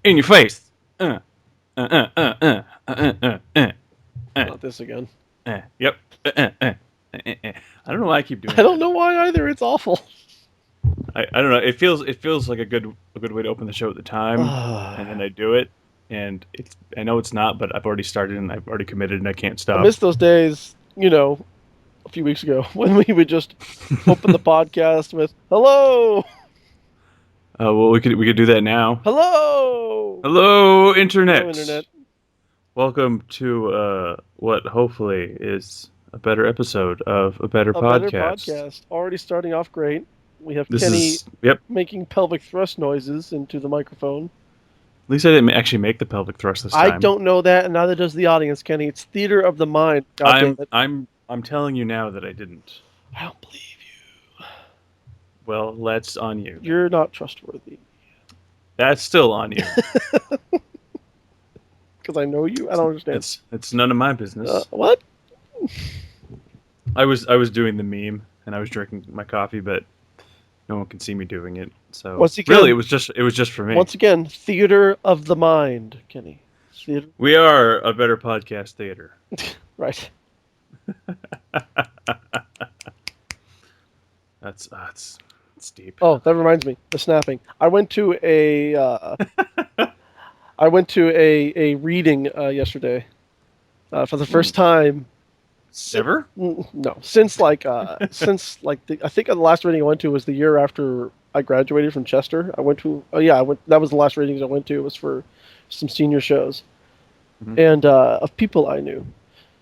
In your face. Not this again. Yep. I don't know why I keep doing. I don't know why either. It's awful. I don't know. It feels like a good way to open the show at the time, and then I do it, and I know it's not, but I've already started and I've already committed and I can't stop. I miss those days, a few weeks ago when we would just open the podcast with "Hello." Well, we could do that now. Hello, Internet. Hello, Internet. Welcome to what hopefully is a better episode of a better podcast. Already starting off great. We have Kenny making pelvic thrust noises into the microphone. At least I didn't actually make the pelvic thrust this time. I don't know that, and neither does the audience, Kenny. It's theater of the mind. I'm telling you now that I didn't. I don't believe you. Well, that's on you. You're not trustworthy. That's still on you. Because I know you. I don't understand. It's none of my business. What? I was doing the meme and I was drinking my coffee, but no one can see me doing it. So really, it was just for me. Once again, theater of the mind, Kenny. Theater. We are a better podcast theater. Right. That's deep. Oh, that reminds me. The snapping. I went to a reading yesterday for the first time. Ever? No, since I think the last reading I went to was the year after I graduated from Chester. That was the last readings I went to. It was for some senior shows, and of people I knew.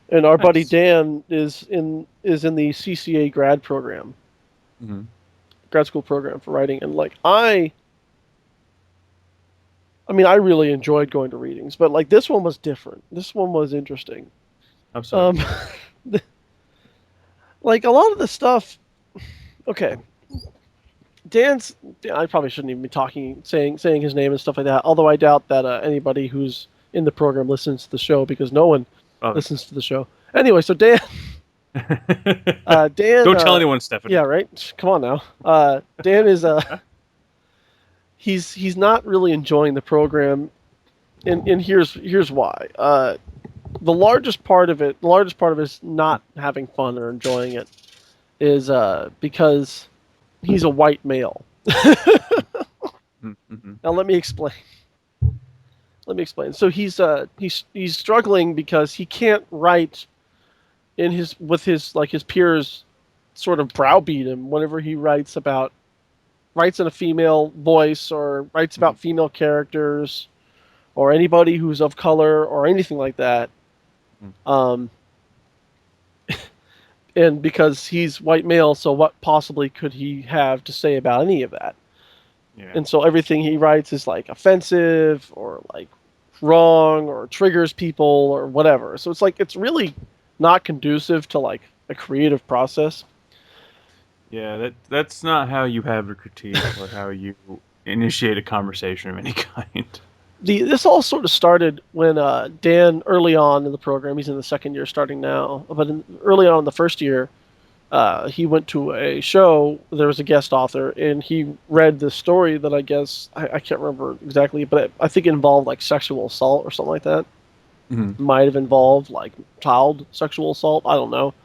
And our buddy Dan is in the CCA grad program, grad school program for writing. And I really enjoyed going to readings, but this one was different. This one was interesting. I'm sorry. A lot of the stuff. Okay, I probably shouldn't even be saying his name and stuff like that. Although I doubt that anybody who's in the program listens to the show, because no one listens to the show. Anyway, so Dan. Dan. Don't tell anyone, Stephanie. Yeah, right. Come on now. Dan is he's not really enjoying the program, and here's why. The largest part of his not having fun or enjoying it is because he's a white male. Now let me explain. So he's struggling because he can't write with his peers sort of browbeat him whenever he writes in a female voice or writes about female characters or anybody who's of color or anything like that. And because he's white male, so what possibly could he have to say about any of that? Yeah. And so everything he writes is offensive or wrong or triggers people or whatever. So it's really not conducive to a creative process. Yeah, that's not how you have a critique or how you initiate a conversation of any kind. This all sort of started when Dan, early on in the program, he's in the second year starting now, but early on in the first year, he went to a show. There was a guest author, and he read this story that I guess, I can't remember exactly, but I think it involved sexual assault or something like that. Might have involved child sexual assault. I don't know.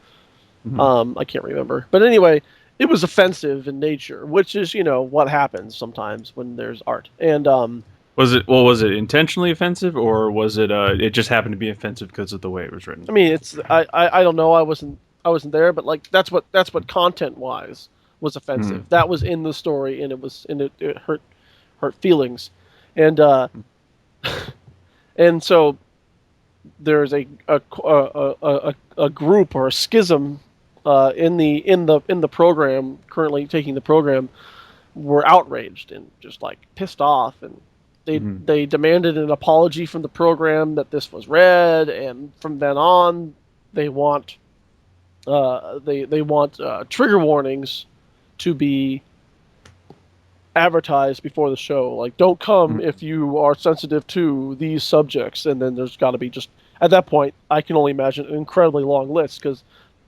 I can't remember. But anyway, it was offensive in nature, which is, what happens sometimes when there's art. And was it intentionally offensive, or was it it just happened to be offensive because of the way it was written? I mean, I don't know. I wasn't there, but that's what content wise was offensive. That was in the story, and it hurt feelings, and and so there's a group or a schism in the program currently taking the program. Were outraged and just pissed off, and they demanded an apology from the program that this was read, and from then on they want trigger warnings to be advertised before the show, like, don't come if you are sensitive to these subjects, and then there's got to be just, at that point, I can only imagine an incredibly long list, because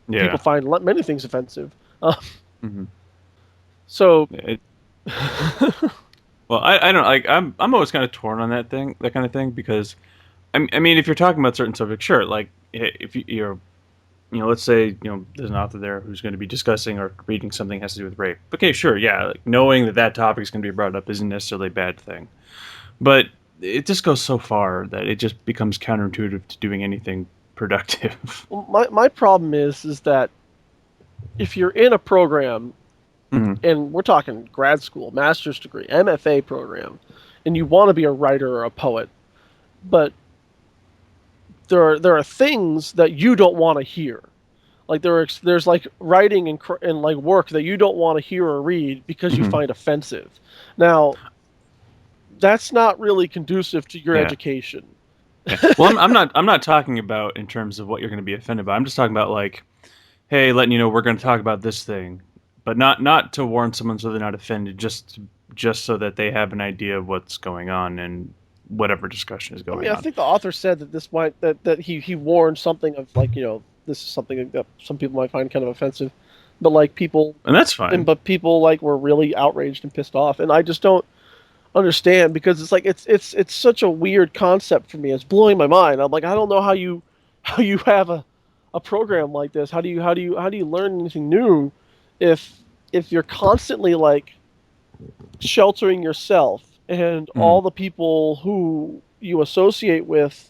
people Yeah. find many things offensive. Uh, Hmm. so, Well, I don't like. I'm always kind of torn on that kind of thing, because I mean, if you're talking about certain subjects, sure. Like if you're, let's say, there's an author there who's going to be discussing or reading something that has to do with rape. Okay, sure, yeah. Like, knowing that topic is going to be brought up isn't necessarily a bad thing, but it just goes so far that it just becomes counterintuitive to doing anything productive. my problem is that if you're in a program, Hmm. and we're talking grad school, master's degree, MFA program, and you want to be a writer or a poet, but there are things that you don't want to hear. Like there's like writing and like work that you don't want to hear or read because you Hmm. find offensive. Now, that's not really conducive to your Yeah. education. Yeah. Well, I'm not talking about in terms of what you're going to be offended by. I'm just talking about, like, hey, letting you know we're going to talk about this thing, but not to warn someone so they're not offended, just so that they have an idea of what's going on and whatever discussion is I going mean, I on. think the author said that this might that he warned something of, like, this is something that some people might find kind of offensive, but like people And that's fine. but people like were really outraged and pissed off, and I just don't understand, because it's like it's such a weird concept for me. It's blowing my mind. I'm like, I don't know how you have a program like this. How do you learn anything new if you're constantly like sheltering yourself, and Mm. all the people who you associate with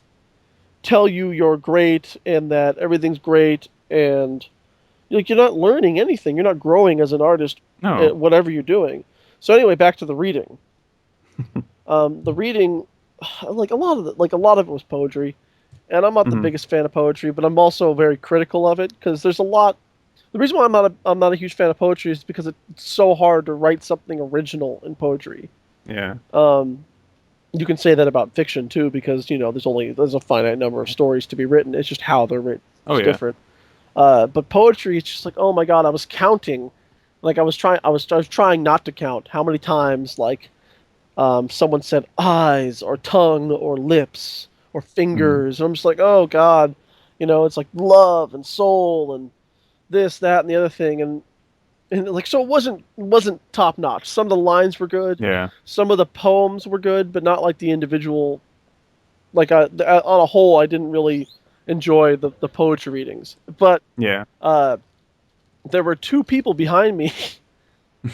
tell you you're great and that everything's great, and like, you're not learning anything. You're not growing as an artist No. at whatever you're doing. So anyway, back to the reading. The reading, like a lot of it was poetry, and I'm not the Hmm. biggest fan of poetry, but I'm also very critical of it, because there's a lot. The reason why I'm not a huge fan of poetry is because it's so hard to write something original in poetry. Yeah. Um, you can say that about fiction too, because there's a finite number of stories to be written. It's just how they're written. Oh It's yeah. different. But poetry, it's just like, oh my god, I was counting, like I was trying not to count how many times, like, someone said eyes or tongue or lips or Hmm. fingers, and I'm just like, oh god, it's like love and soul and this, that, and the other thing, and like, so it wasn't top notch. Some of the lines were good, Yeah. some of the poems were good, but not like the individual. Like, on a whole, I didn't really enjoy the poetry readings. But Yeah. uh, there were two people behind me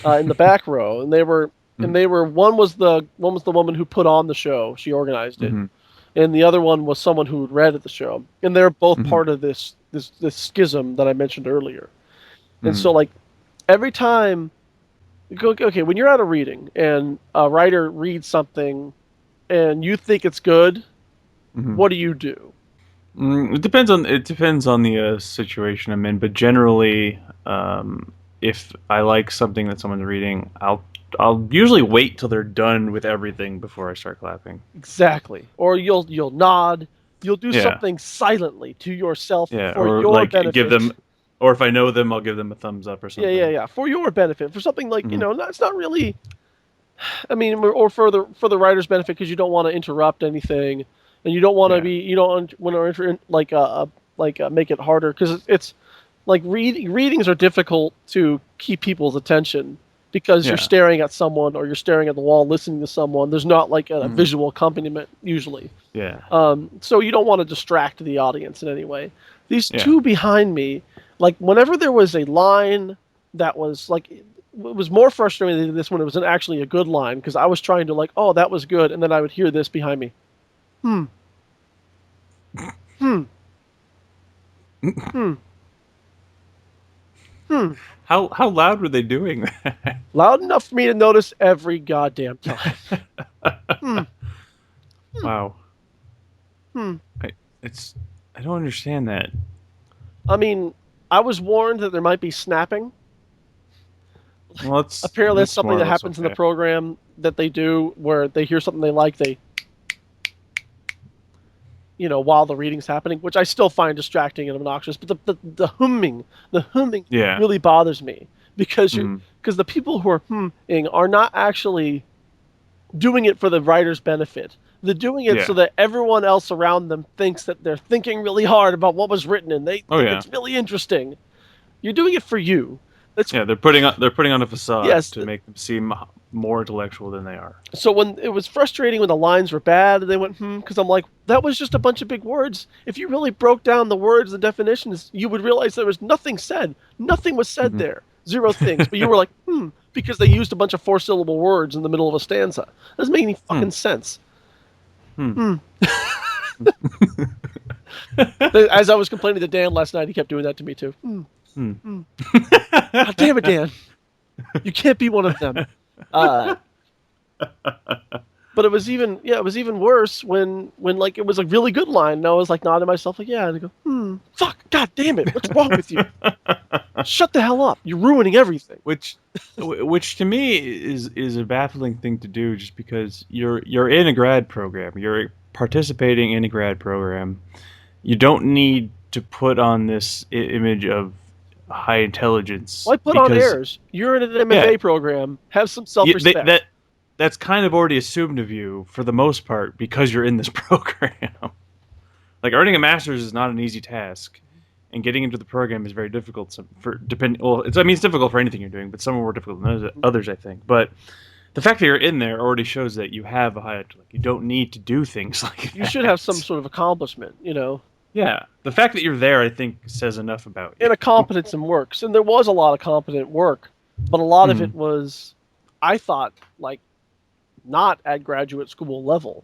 in the back row, and they were one was the woman who put on the show. She organized it, Hmm. and the other one was someone who read at the show, and they're both Hmm. part of this schism that I mentioned earlier. And Hmm. so, like, every time, okay, when you're at a reading and a writer reads something and you think it's good, Hmm. what do you do? It depends on the situation I'm in, but generally, if I like something that someone's reading, I'll usually wait till they're done with everything before I start clapping. Exactly. Or you'll nod, you'll do Yeah, something silently to yourself yeah, for or your like give benefit. them, or if I know them, I'll give them a thumbs up or Yeah, yeah, something. yeah. For your benefit, for something like, Hmm. it's not really. I mean, or for the writer's benefit, because you don't want to interrupt anything, and you don't want to Yeah. be, you don't want to make it harder, because it's like readings are difficult to keep people's attention, because you're Yeah. staring at someone, or you're staring at the wall listening to someone. There's not like a Hmm. visual accompaniment usually. Yeah. So you don't want to distract the audience in any way. These Yeah. two behind me, like, whenever there was a line that was like, it was more frustrating than this when it was actually a good line, because I was trying to, like, oh, that was good, and then I would hear this behind me. Hmm. Hmm. Hmm. Hmm. How loud were they doing that? Loud enough for me to notice every goddamn time. Hmm. Hmm. Wow. Hmm. I, it's I don't understand that. I mean, I was warned that there might be snapping. Well, that's Apparently, that's that's something more or that less happens in the okay. program that they do, where they hear something they like, they, while the reading's happening, which I still find distracting and obnoxious. But the humming Yeah. really bothers me, because Hmm. because the people who are hmming are not actually doing it for the writer's benefit. They're doing it Yeah. so that everyone else around them thinks that they're thinking really hard about what was written and they Oh think yeah. it's really interesting. You're doing it for you. That's Yeah, they're putting on a facade yes. to make them seem more intellectual than they are. So when it was frustrating when the lines were bad, and they went because I'm like, that was just a bunch of big words. If you really broke down the words, the definitions, you would realize there was nothing said. Nothing was said Hmm. there. Zero things. But you were like, because they used a bunch of 4-syllable words in the middle of a stanza. Doesn't make any Hmm. fucking sense. Hmm. As I was complaining to Dan last night, he kept doing that to me too. Hmm. God damn it, Dan! You can't be one of them. Uh, but it was even worse when like it was a really good line, and I was like nodding to myself like yeah, and I go fuck, god damn it, what's wrong with you? Shut the hell up! You're ruining everything. Which to me is a baffling thing to do, just because you're in a grad program, you're participating in a grad program. You don't need to put on this image of high intelligence Why put on because airs? You're in an yeah, MFA program. Have some they, self-respect. that's kind of already assumed of you for the most part because you're in this program. Like earning a master's is not an easy task, and getting into the program is very difficult. It's difficult for anything you're doing, but some are more difficult than others, I think. But the fact that you're in there already shows that you have a high intellect. You don't need to do things like You should have some that. sort of accomplishment, Yeah, the fact that you're there, I think, says enough about you. and a competence in works. And there was a lot of competent work, but a lot of Mhm. it was, I thought, like not at graduate school level.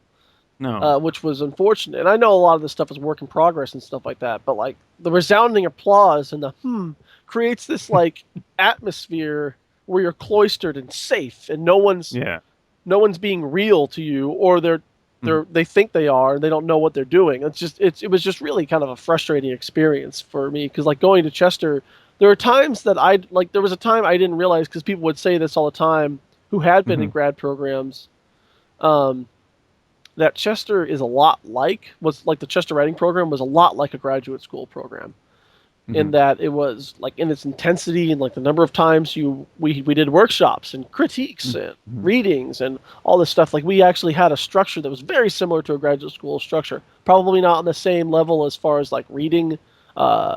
No. Which was unfortunate. And I know a lot of this stuff is work in progress and stuff like that, but like the resounding applause and the creates this like atmosphere where you're cloistered and safe, and Yeah. no one's being real to you, or Mhm. they think they are, and they don't know what they're doing. It was just really kind of a frustrating experience for me because like going to Chester, there were times that there was a time I didn't realize because people would say this all the time who had been in Mhm. grad programs. Um, that Chester is a lot was like the Chester writing program was a lot like a graduate school program in Mhm. that it was like in its intensity and like the number of times we did workshops and critiques and Mhm. readings and all this stuff. Like we actually had a structure that was very similar to a graduate school structure, probably not on the same level as far as like reading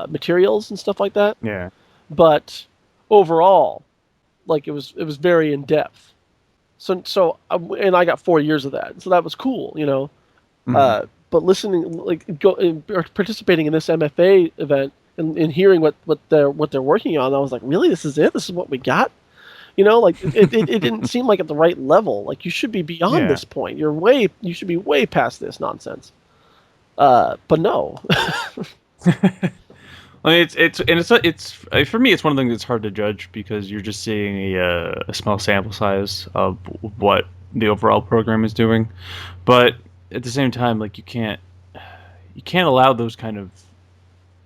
materials and stuff like that, Yeah. but overall like it was very in depth. And I got 4 years of that, so that was cool. Mhm. But listening, or participating in this MFA event and hearing what they're working on, I was like, really, this is it? This is what we got? Like it didn't seem like at the right level. Like you should be beyond Yeah. this point. You should be way past this nonsense. But no. I mean, it's for me. It's one thing that's hard to judge because you're just seeing a small sample size of what the overall program is doing, but at the same time, like you can't allow those kind of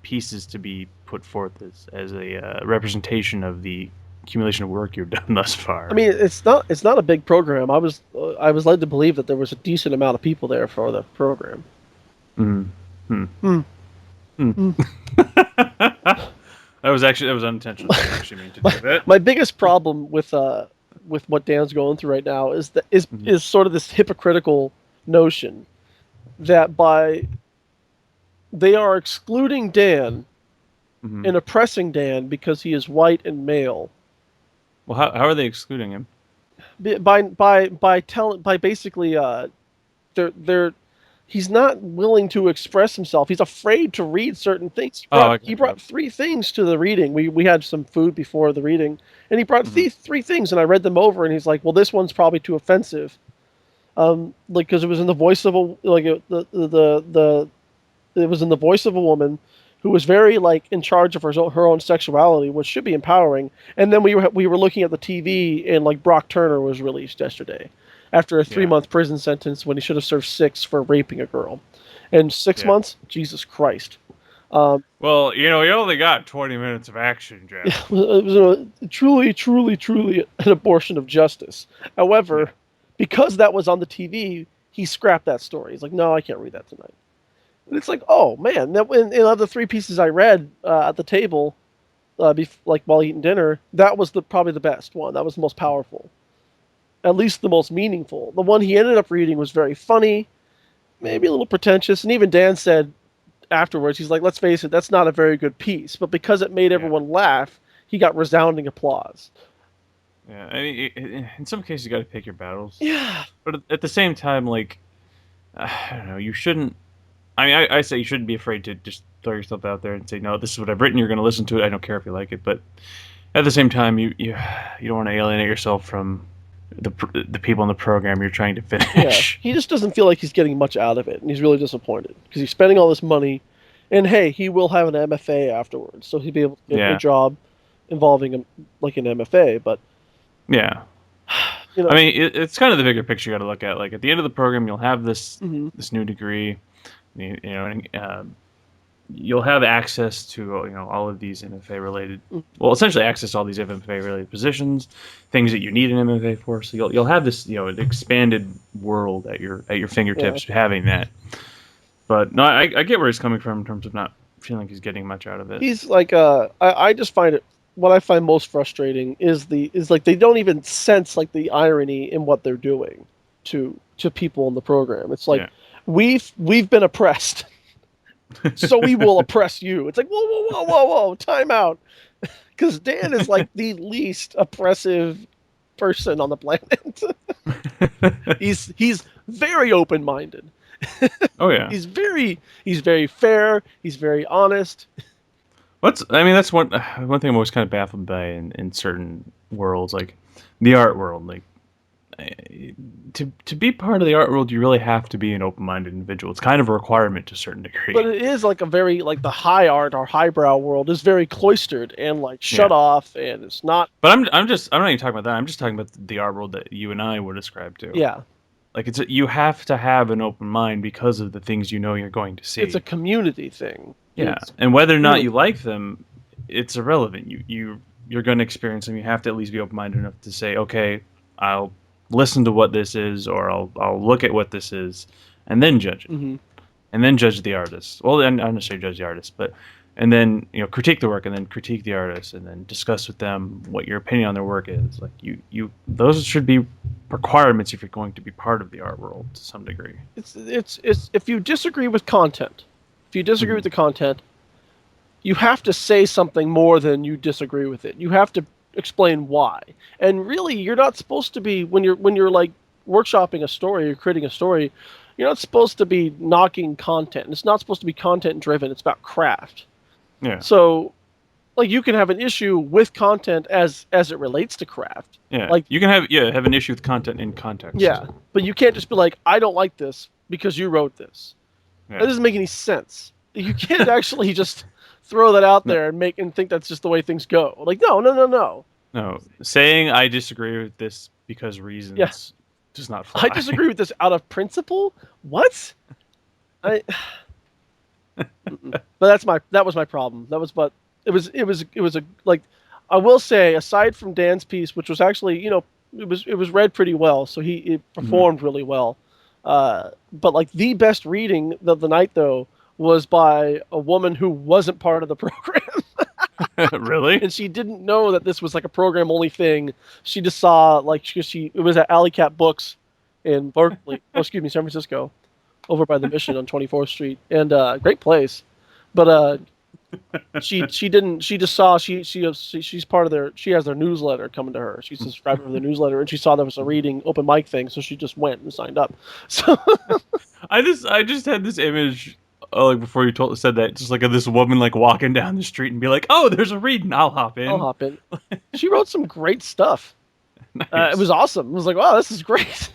pieces to be put forth as a representation of the accumulation of work you've done thus I far. mean, it's not a big program. I was led to believe that there was a decent amount of people there for the program. Mm. Hmm. Hmm. Hmm. Hmm. That was unintentional. I didn't actually mean to do that. My biggest problem with what Dan's going through right now is that is Mhm. is sort of this hypocritical notion that by they are excluding Dan Mhm. and oppressing Dan because he is white and male. Well, how are they excluding him? By basically they're he's not willing to express himself. He's afraid to read certain things. He Oh, brought I he got you. brought three things to the reading. We had some food before the reading, and he brought Mhm. three things, and I read them over, and he's like, "Well, this one's probably too offensive." Like because it was in the voice of a like the it was in the voice of a woman who was very like in charge of her own sexuality, which should be empowering. And then we were looking at the TV, and like Brock Turner was released yesterday after a three Yeah. month prison sentence when he should have served 6 for raping a girl. And six Yeah. months, Jesus Christ. Um, Well, you only got 20 minutes of action, Jeff. it was truly, truly, truly an abortion of justice. Yeah. However, because that was on the TV, he scrapped that story. He's like, no, I can't read that tonight. And it's like, oh man, that in of the three pieces I read at the table, like while eating dinner, that was probably the best one. That was the most powerful, at least the most meaningful. The one he ended up reading was very funny, maybe a little pretentious, and even Dan said afterwards, he's like, let's face it, that's not a very good piece, but because it made Yeah. everyone laugh, he got resounding applause. Yeah. I mean, in some cases, you got to pick your battles, Yeah, but at the same time, like, I don't know, you shouldn't. I mean, I say you shouldn't be afraid to just throw yourself out there and say, no, this is what I've written. You're going to listen to it. I don't care if you like it, but at the same time, you don't want to alienate yourself from the people in the program you're trying to yeah. finish. He just doesn't feel like he's getting much out of it, and he's really disappointed because he's spending all this money, and hey, he will have an MFA afterwards, so he'll be able to get a Yeah, job involving like an MFA. But yeah. you I know, mean, it's kind of the bigger picture you got to look at. Like at the end of the program, you'll have mhm. this new degree. And, you'll have access to all of these MFA related, well, essentially access to all these MFA related positions, things that you need an MFA for. So you'll have this an expanded world at your Yeah, fingertips having that. But no, I get where he's coming from in terms of not feeling like he's getting much out of it. he's like I just find it what I find most frustrating is like they don't even sense like the irony in what they're doing to people in the program. It's like Yeah. we've been oppressed, so we will oppress you. It's like whoa, time out, because Dan is like the least oppressive person on the planet. He's very open minded. Oh yeah. He's very fair. He's very honest. I mean, that's one thing I'm always kind of baffled by in certain worlds, like the art world. Like to be part of the art world, you really have to be an open-minded individual. It's kind of a requirement to a certain But degree. it is like a very like the high art or highbrow world is very cloistered and like shut Yeah. off, and it's not. But I'm not even talking about that. I'm just talking about the art world that you and I would describe to. Yeah, Like you have to have an open mind because of the things you're going to it's a see. community thing. Yeah, It's and whether or not really you like them, it's irrelevant. You're going to experience them. You have to at least be open minded enough to say, okay, I'll listen to what this is, or I'll look at what this is, and then judge it, hmm and then judge the artist. Well, and not necessarily judge the artist, but and then critique the work, and then critique the artist, and then discuss with them what your opinion on their work is. Like you those should be requirements if you're going to be part of the art world to some degree. it's if you disagree with content, if you disagree Hmm. with the content, you have to say something more than you disagree with it. You have to explain why. And really, you're not supposed to be when you're like workshopping a story or creating a story. You're not supposed to be knocking content. It's not supposed to be content driven. It's about craft. Yeah, So, like, you can have an issue with content as it relates to craft. yeah. Like, You can have an issue with content in context. yeah, but you can't just be like, I don't like this because you wrote this. That Yeah. doesn't make any sense. You can't actually just throw that out No, there and think that's just the way things go. Like, no. no. Saying I disagree with this because Yeah, reasons does not I fly. disagree with this out of principle. What? I. But that was my problem. That was but it was a like I will say, aside from Dan's piece, which was actually it was read pretty well, so it Mhm. performed really well. But like the best reading of the night though was by a woman who wasn't part of the program. Really? And she didn't know that this was like a program only thing. She just saw like she it was at Alley Cat Books in Berkeley, oh excuse me, San Francisco, over by the Mission on 24th Street, and great place. But she didn't she just saw she's part of she has their newsletter coming to her. She's subscribed to the newsletter, and she saw there was a reading open mic thing, so she just went and signed up. So I just had this image like before you said that, just like of this woman like walking down the street and be like, "Oh, there's a reading. I'll hop I'll in." hop in. She wrote some great stuff. It Nice. was awesome. I was like, wow, this is great.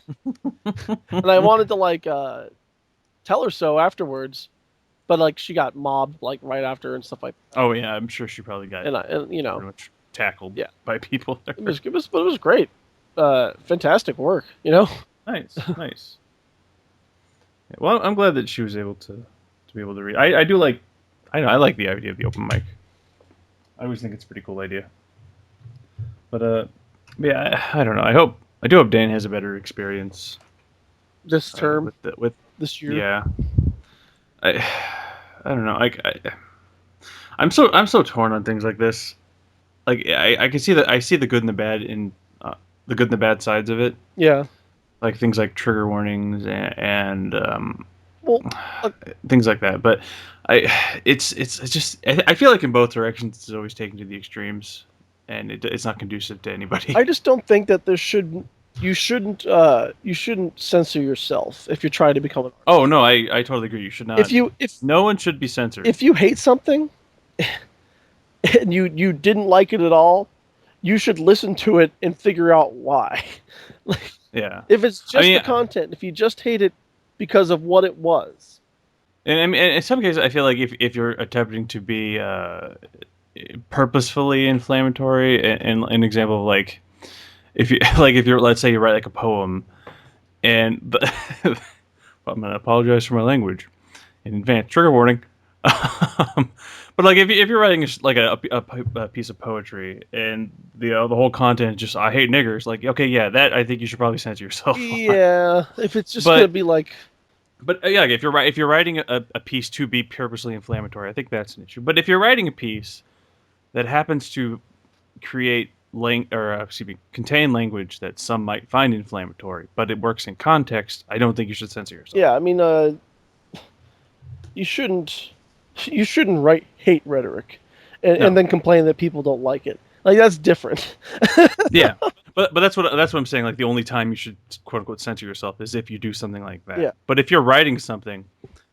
And I wanted to like tell her so afterwards, but like she got mobbed like right after and stuff like that. Oh yeah, I'm sure she probably got And pretty much tackled yeah, by people there. but it was great. Fantastic work. Nice, nice. Yeah, well, I'm glad that she was able to be able to read. I do like, I know I like the idea of the open mic. I always think it's a pretty cool idea. But yeah, I don't know. I do hope Dan has a better experience This term, with this year. yeah. I I don't know. I'm so torn on things like this. like I can see that I see the good and the bad in the good and the bad sides of it, Yeah. like things like trigger warnings and Well, uh, things like that. But it's just I feel like in both directions it's always taken to the extremes, and it's not conducive to anybody. I just don't think that you shouldn't censor yourself if you're trying to become an Oh artist. no, I totally agree. You should If not. you if No one should be censored. if you hate something and you didn't like it at all, you should listen to it and figure out why. Like, Yeah, if it's I just mean, the content, if you just hate it because of what it was. and I mean, in some cases, I feel like if you're attempting to be purposefully inflammatory, and an example of like if you like if you're let's say you write like a poem, and I'm gonna apologize for my language in advance. Trigger warning. But like if you're writing like a piece of poetry and the whole content is just I hate niggers, like okay, yeah, that I think you should probably censor yourself on. Yeah, if it's just gonna But be like, yeah, if you're writing a piece to be purposely inflammatory, I think that's an issue. But if you're writing a piece that happens to create excuse me, contain language that some might find inflammatory, but it works in context, I don't think you should censor yourself. yeah, I mean, you shouldn't you shouldn't write hate rhetoric and No, then complain that people don't like it. Like that's different. yeah, but that's what I'm saying. Like the only time you should quote unquote censor yourself is if you do something like that. Yeah. But if you're writing something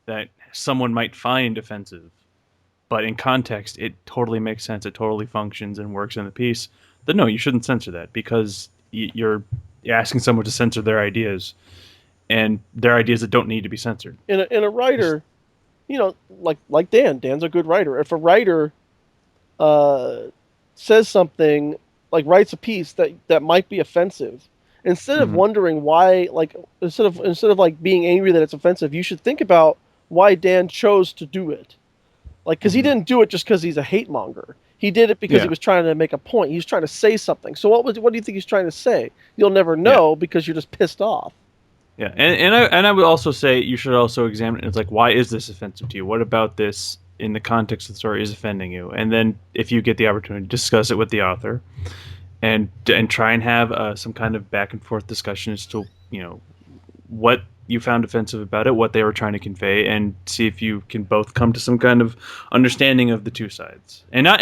that someone might find offensive, but in context it totally makes sense, it totally functions and works in the piece, then no, you shouldn't censor that because you're asking someone to censor their ideas and their ideas that don't need to be censored. In a writer, you know, like Dan's a good writer. If a writer uh, says something, like writes a piece that might be offensive, instead of Mm-hmm. wondering why, like instead of like being angry that it's offensive, you should think about why Dan chose to do it. Like, because he Mm-hmm. didn't do it just because he's a hate monger. He did it because he Yeah, was trying to make a point. He was trying to say something. So what do you think he's trying to say? You'll never yeah, know because you're just pissed off. yeah. And I would also say you should also examine it. It's like, why is this offensive to you? What about this in the context of the story is offending you? And then if you get the opportunity, discuss it with the author and try and have some kind of back and forth discussion as to what you found offensive about it, what they were trying to convey, and see if you can both come to some kind of understanding of the two sides, and not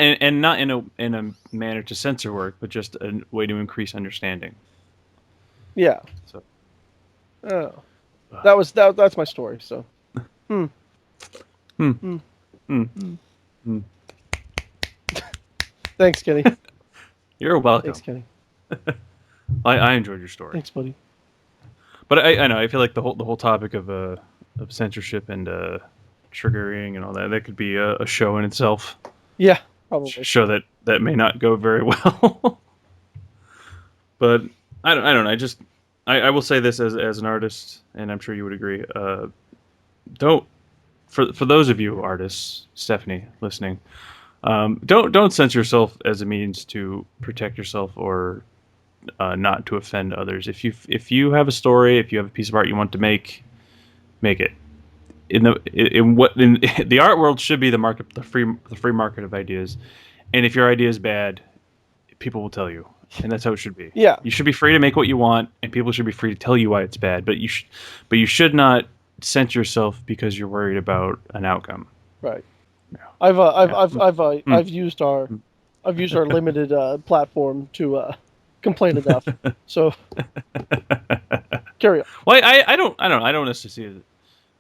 in a manner to censor work, but just a way to increase understanding. Yeah. So, Oh, that's my story. So, hmm, hmm, hmm, hmm, hmm. hmm. Thanks, Kenny. You're welcome. Thanks, Kenny. I enjoyed your story, Thanks, buddy. but I know I feel like the whole topic of censorship and triggering and all that could be a show in itself. Yeah, probably. Show that may not go very well. But I don't know. I will say this as an artist, and I'm sure you would agree. Don't for those of you artists, Stephanie, listening, don't censor yourself as a means to protect yourself or not to offend others. If you have a story, if you have a piece of art you want to make it. In the art world should be the market, the free market of ideas. And if your idea is bad, people will tell you, and that's how it should be. Yeah, You should be free to make what you want, and people should be free to tell you why it's bad. But you should not censor yourself because you're worried about an outcome. right. Yeah. Yeah. Mm. Mm. I've used our limited platform to complain enough. So carry on. Well, I don't necessarily see it.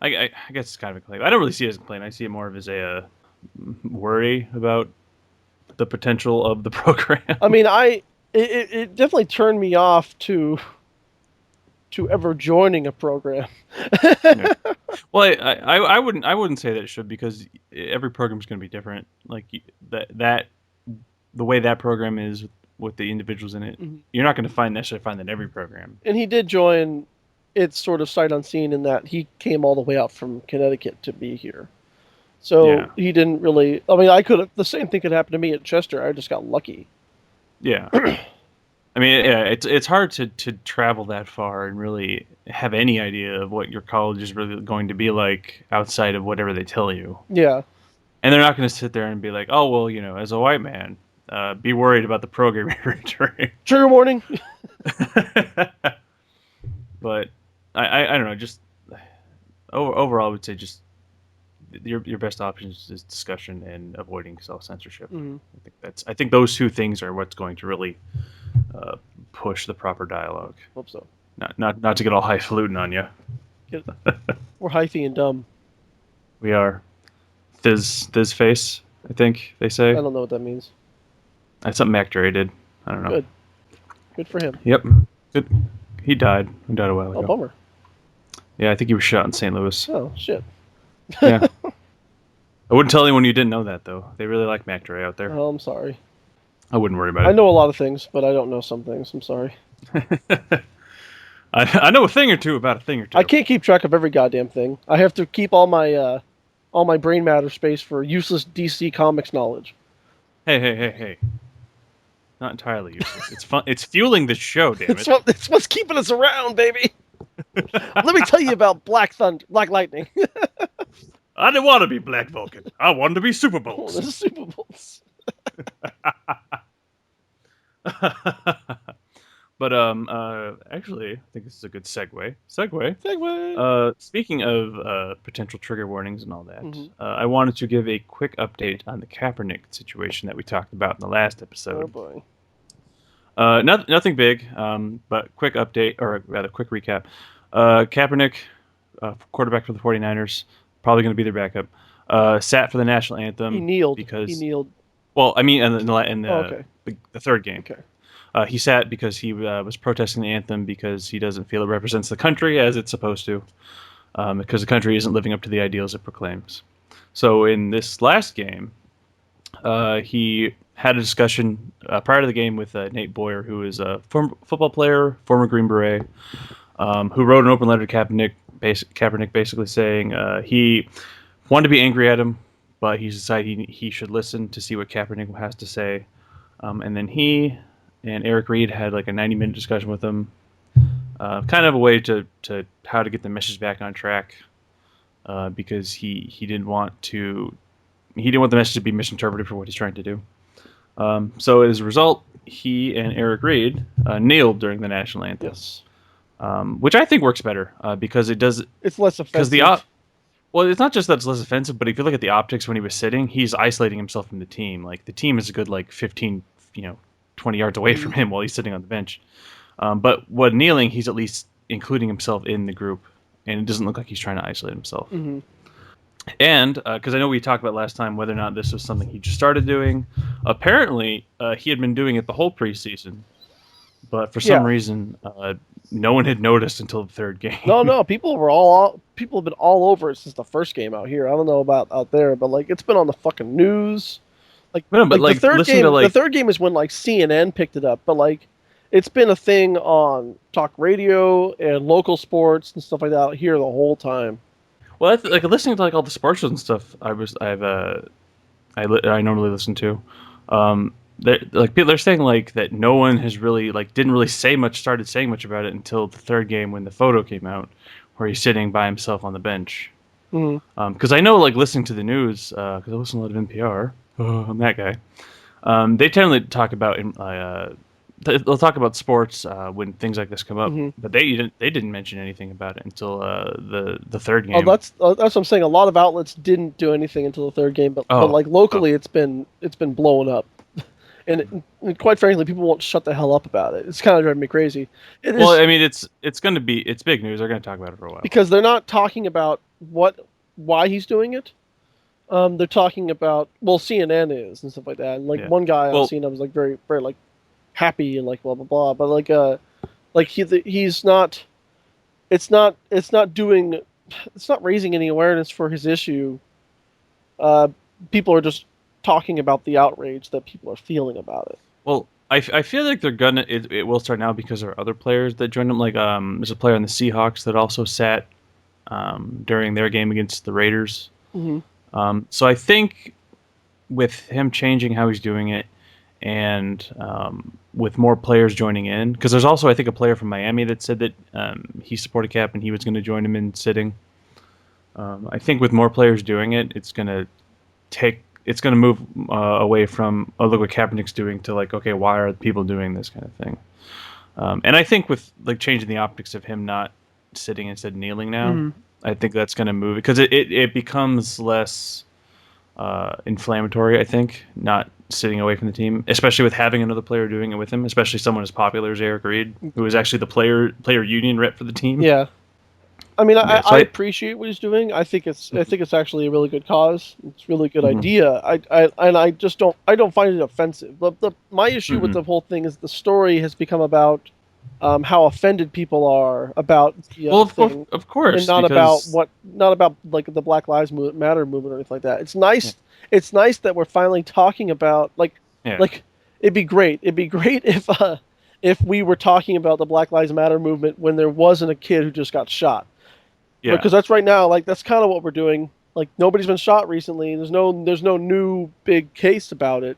I guess it's kind of a complaint. I don't really see it as a complaint. I see it more of as a worry about the potential of the program. I mean, it definitely turned me off to ever joining a program. Yeah. Well, I wouldn't say that it should because every program is going to be different. Like that the way that program is with the individuals in it, Mhm. you're not going to necessarily find that in every program. And he did join. It's sort of sight unseen in that he came all the way out from Connecticut to be here. So Yeah, he didn't really. I mean, I could have. The same thing could happen to me at Chester. I just got lucky. yeah. I mean, yeah, it's hard to travel that far and really have any idea of what your college is really going to be like outside of whatever they tell you. Yeah. And they're not going to sit there and be like, "Oh, well, as a white man, be worried about the program you're entering. Trigger warning. But I don't know. Just overall, I would say just your best option is discussion and avoiding self censorship. Mm-hmm. I think those two things are what's going to really uh, push the proper dialogue. Hope so. Not to get all highfalutin on you. We're hyphy and dumb. We are Thiz face. I think they say. I don't know what that means. That's something Mac Dre did. I don't know. Good for him. Yep. Good. He died. He died a while ago. Oh, bummer. Yeah, I think he was shot in St. Louis. Oh, shit. Yeah. I wouldn't tell anyone you didn't know that, though. They really like Mac Dre out there. Oh, I'm sorry. I wouldn't worry about it. I know a lot of things, but I don't know some things. I'm sorry. I know a thing or two about a thing or two. I can't keep track of every goddamn thing. I have to keep all my brain matter space for useless DC Comics knowledge. Hey. Not entirely useless. It's fun. It's fueling the show, damn it. It's what's keeping us around, baby. Let me tell you about Black Lightning. I didn't want to be Black Vulcan. I wanted to be Super Oh, Bolts. this is Super Bowls. But actually, I think this is a good segue. Segway. Speaking of potential trigger warnings and all that, I wanted to give a quick update on the Kaepernick situation that we talked about in the last episode. Oh boy. Nothing big, but quick update, or rather, quick recap. Kaepernick, quarterback for the 49ers, probably going to be their backup. Sat for the National Anthem. He kneeled. Because he kneeled. Well, I mean, in the third game. Okay. He sat because he was protesting the anthem because he doesn't feel it represents the country as it's supposed to, because the country isn't living up to the ideals it proclaims. So in this last game, he had a discussion prior to the game with Nate Boyer, who is a former football player, former Green Beret, who wrote an open letter to Kaepernick basically saying he wanted to be angry at him, but he decided he should listen to see what Kaepernick has to say. And then he and Eric Reed had like a 90-minute discussion with him, kind of a way to how to get the message back on track, because he didn't want the message to be misinterpreted for what he's trying to do. So as a result, he and Eric Reed kneeled during the National Anthem. Yes. Which I think works better because it does. It's less offensive. Well, it's not just that it's less offensive, but if you look at the optics when he was sitting, he's isolating himself from the team. Like the team is a good 15, 20 yards away from him while he's sitting on the bench. But when kneeling, he's at least including himself in the group, and it doesn't look like he's trying to isolate himself. Mm-hmm. And because I know we talked about last time whether or not this was something he just started doing. Apparently, he had been doing it the whole preseason, but for some reason, no one had noticed until the third game. No, people have been all over it since the first game out here. I don't know about out there, but it's been on the fucking news. The third game is when CNN picked it up, but it's been a thing on talk radio and local sports and stuff like that here the whole time. Well, listening to all the sports and stuff, I normally listen to. They're saying that no one has really didn't really started saying much about it until the third game when the photo came out where he's sitting by himself on the bench. Because I know listening to the news, because I listen to a lot of NPR. I'm that guy. They tend to talk about they'll talk about sports when things like this come up, but they didn't mention anything about it until the third game. That's what I'm saying. A lot of outlets didn't do anything until the third game, but locally it's been blowing up, and quite frankly, people won't shut the hell up about it. It's kind of driving me crazy. I mean, it's big news. They're going to talk about it for a while because they're not talking about why he's doing it. They're talking about CNN is and stuff like that. And one guy I've seen, I was very very happy and blah blah blah. But he's not. It's not raising any awareness for his issue. People are just talking about the outrage that people are feeling about it. Well, I feel like they're gonna. It will start now because there are other players that joined them. There's a player on the Seahawks that also sat during their game against the Raiders. So I think with him changing how he's doing it, and with more players joining in, because there's also I think a player from Miami that said that he supported Cap and he was going to join him in sitting. I think with more players doing it, it's it's going to move away from, oh, look what Kaepernick's doing, to like, okay, why are people doing this kind of thing? And I think with like changing the optics of him not sitting instead kneeling now, Mm-hmm. I think that's going to move it, because it becomes less inflammatory. I think not sitting away from the team, especially with having another player doing it with him, especially someone as popular as Eric Reed, who is actually the player union rep for the team. Yeah. I mean, Yeah, so I appreciate what he's doing. I think it's actually a really good cause. It's a really good Mhm. idea. I just don't find it offensive. My issue with Mhm. the whole thing is the story has become about how offended people are about the Well, thing, of and course, not because about like the Black Lives Matter movement or anything like that. yeah, It's nice that we're finally talking about yeah, like it'd be great if we were talking about the Black Lives Matter movement when there wasn't a kid who just got shot, yeah. because that's right now, like that's kind of what we're doing. Like nobody's been shot recently. There's no new big case about it.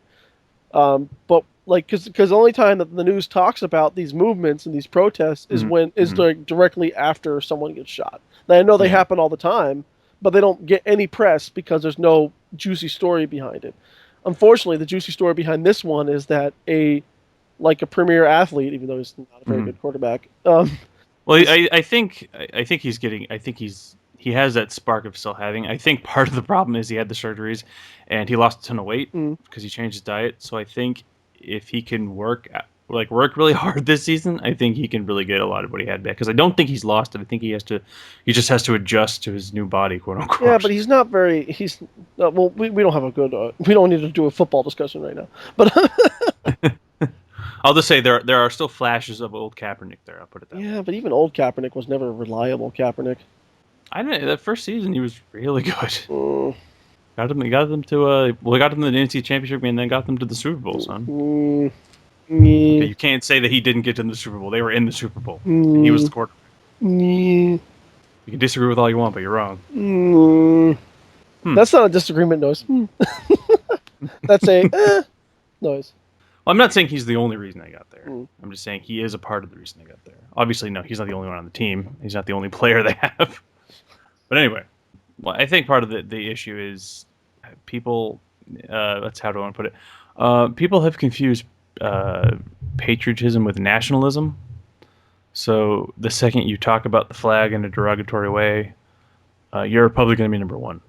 But like because the only time that the news talks about these movements and these protests is Mhm. when is Mhm. like directly after someone gets shot. Now, I know they Yeah, happen all the time, but they don't get any press because there's no juicy story behind it. Unfortunately, the juicy story behind this one is that a premier athlete, even though he's not a very Mhm. good quarterback, Well, is I think he's getting. I think he has that spark of still having. I think part of the problem is he had the surgeries, and he lost a ton of weight mm, because he changed his diet. So I think if he can work really hard this season, I think he can really get a lot of what he had back. Because I don't think he's lost it. I think he just has to adjust to his new body, quote yeah, but unquote. he's not very. He's well. We don't have a good. We don't need to do a football discussion right now. But I'll just say there are still flashes of old Kaepernick there. I'll put it that way. yeah, but even old Kaepernick was never reliable. Kaepernick. I don't know, that first season he was really good. Mm, Got them to got them to the NFC Championship and then got them to the Super Bowl, son. mm, Okay, mm, you can't say that he didn't get to the Super Bowl. They were in the Super Bowl, and he was mm, the quarterback. mm, You can disagree with all you want, but you're wrong. mm. Hmm. That's not a disagreement noise. That's a noise. Well, I'm not saying he's the only reason I got there. Mm. I'm just saying he is a part of the reason I got there. Obviously, no, he's not the only one on the team. He's not the only player they have. But anyway, well, I think part of the issue is people. That's how do I want to put it? People have confused uh, patriotism with nationalism. So the second you talk about the flag in a derogatory way, you're probably going to be number one.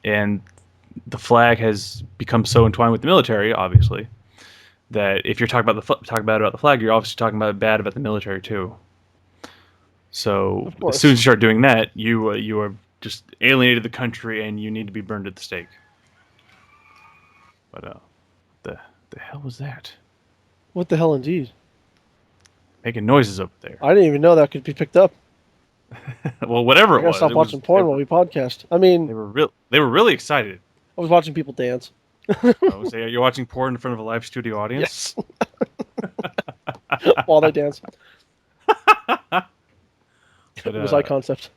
And the flag has become so entwined with the military, obviously, that if you're talking about about the flag, you're obviously talking about bad about the military too. So Of as soon as course. you start doing that, you are just alienated the country, and you need to be burned at the stake. But the the hell was that? What the hell, indeed. Making noises over there. I didn't even know that could be picked up. Well, whatever I it gotta was, stop watching porn while we podcast. I mean, they were really excited. I was watching people dance. I would say you're watching porn in front of a live studio audience. Yes, while they dance. But It was high concept.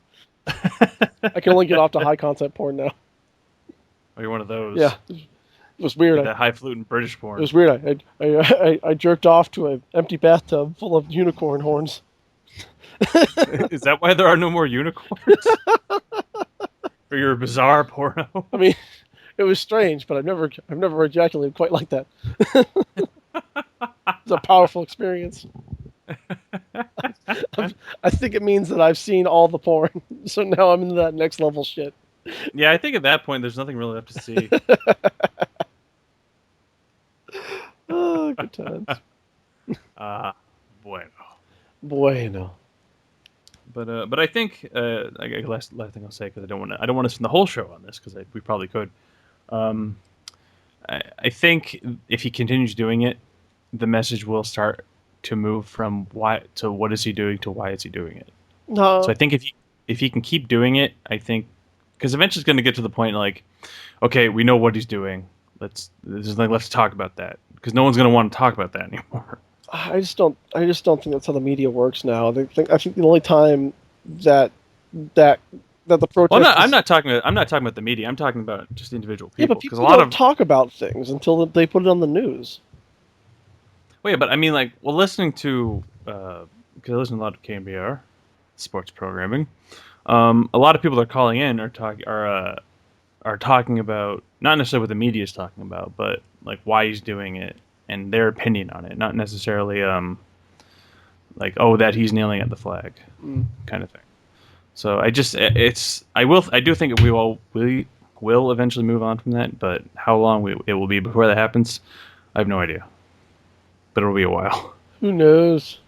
I can only get off to high concept porn now. oh, you're one of Yeah, those. it was weird. Get that highfalutin British It porn. was weird. I jerked off to an empty bathtub full of unicorn horns. Is that why there are no more unicorns? For your bizarre porno? I mean, it was strange, but I've never ejaculated quite like that. It's a powerful experience. I think it means that I've seen all the porn, so now I'm into that next level shit. Yeah, I think at that point there's nothing really left to see. Oh, good times. Uh bueno. Bueno. But I think last thing I'll say, because I don't want to spend the whole show on this, because we probably could. Um, I think if he continues doing it, the message will start to move from why to what is he doing to why is he doing it. So I No, think if he can keep doing it, I think, because eventually it's going to get to the point like, okay, we know what he's doing. Let's talk about that, because no one's going to want to talk about that anymore. I just don't think that's how the media works now. I think the only time that that the Well, protest is, I'm not talking about the media. I'm talking about just individual yeah, but people, because a people lot don't of talk about things until they put it on the news. well, yeah, but I mean, like, well, listening to because I listen to a lot of KMBR sports programming. A lot of people that are calling in are talking are are talking about, not necessarily what the media is talking about, but like why he's doing it and their opinion on it, not necessarily like, oh, that he's kneeling at the flag Mm. kind of thing. So I do think we will eventually move on from that, but how long it will be before that happens, I have no idea. But it'll be a while. Who knows?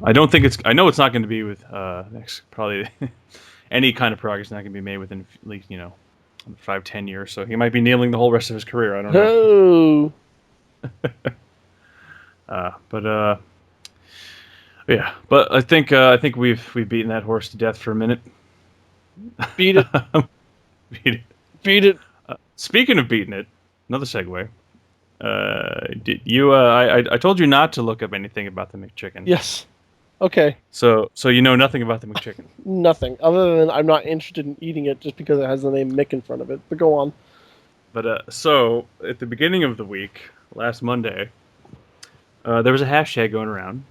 I don't think it's. I know it's not going to be with next probably any kind of progress not going to be made within at least 5-10 years. So he might be kneeling the whole rest of his career. I don't know. Oh, But yeah. But I think we've beaten that horse to death for a minute. beat it, Beat it. beat it. Speaking of beating it, another segue. Did you? I told you not to look up anything about the McChicken. Yes. Okay. So you know nothing about the McChicken. Nothing other than I'm not interested in eating it just because it has the name Mick in front of it. But go on. But so at the beginning of the week, last Monday, there was a hashtag going around.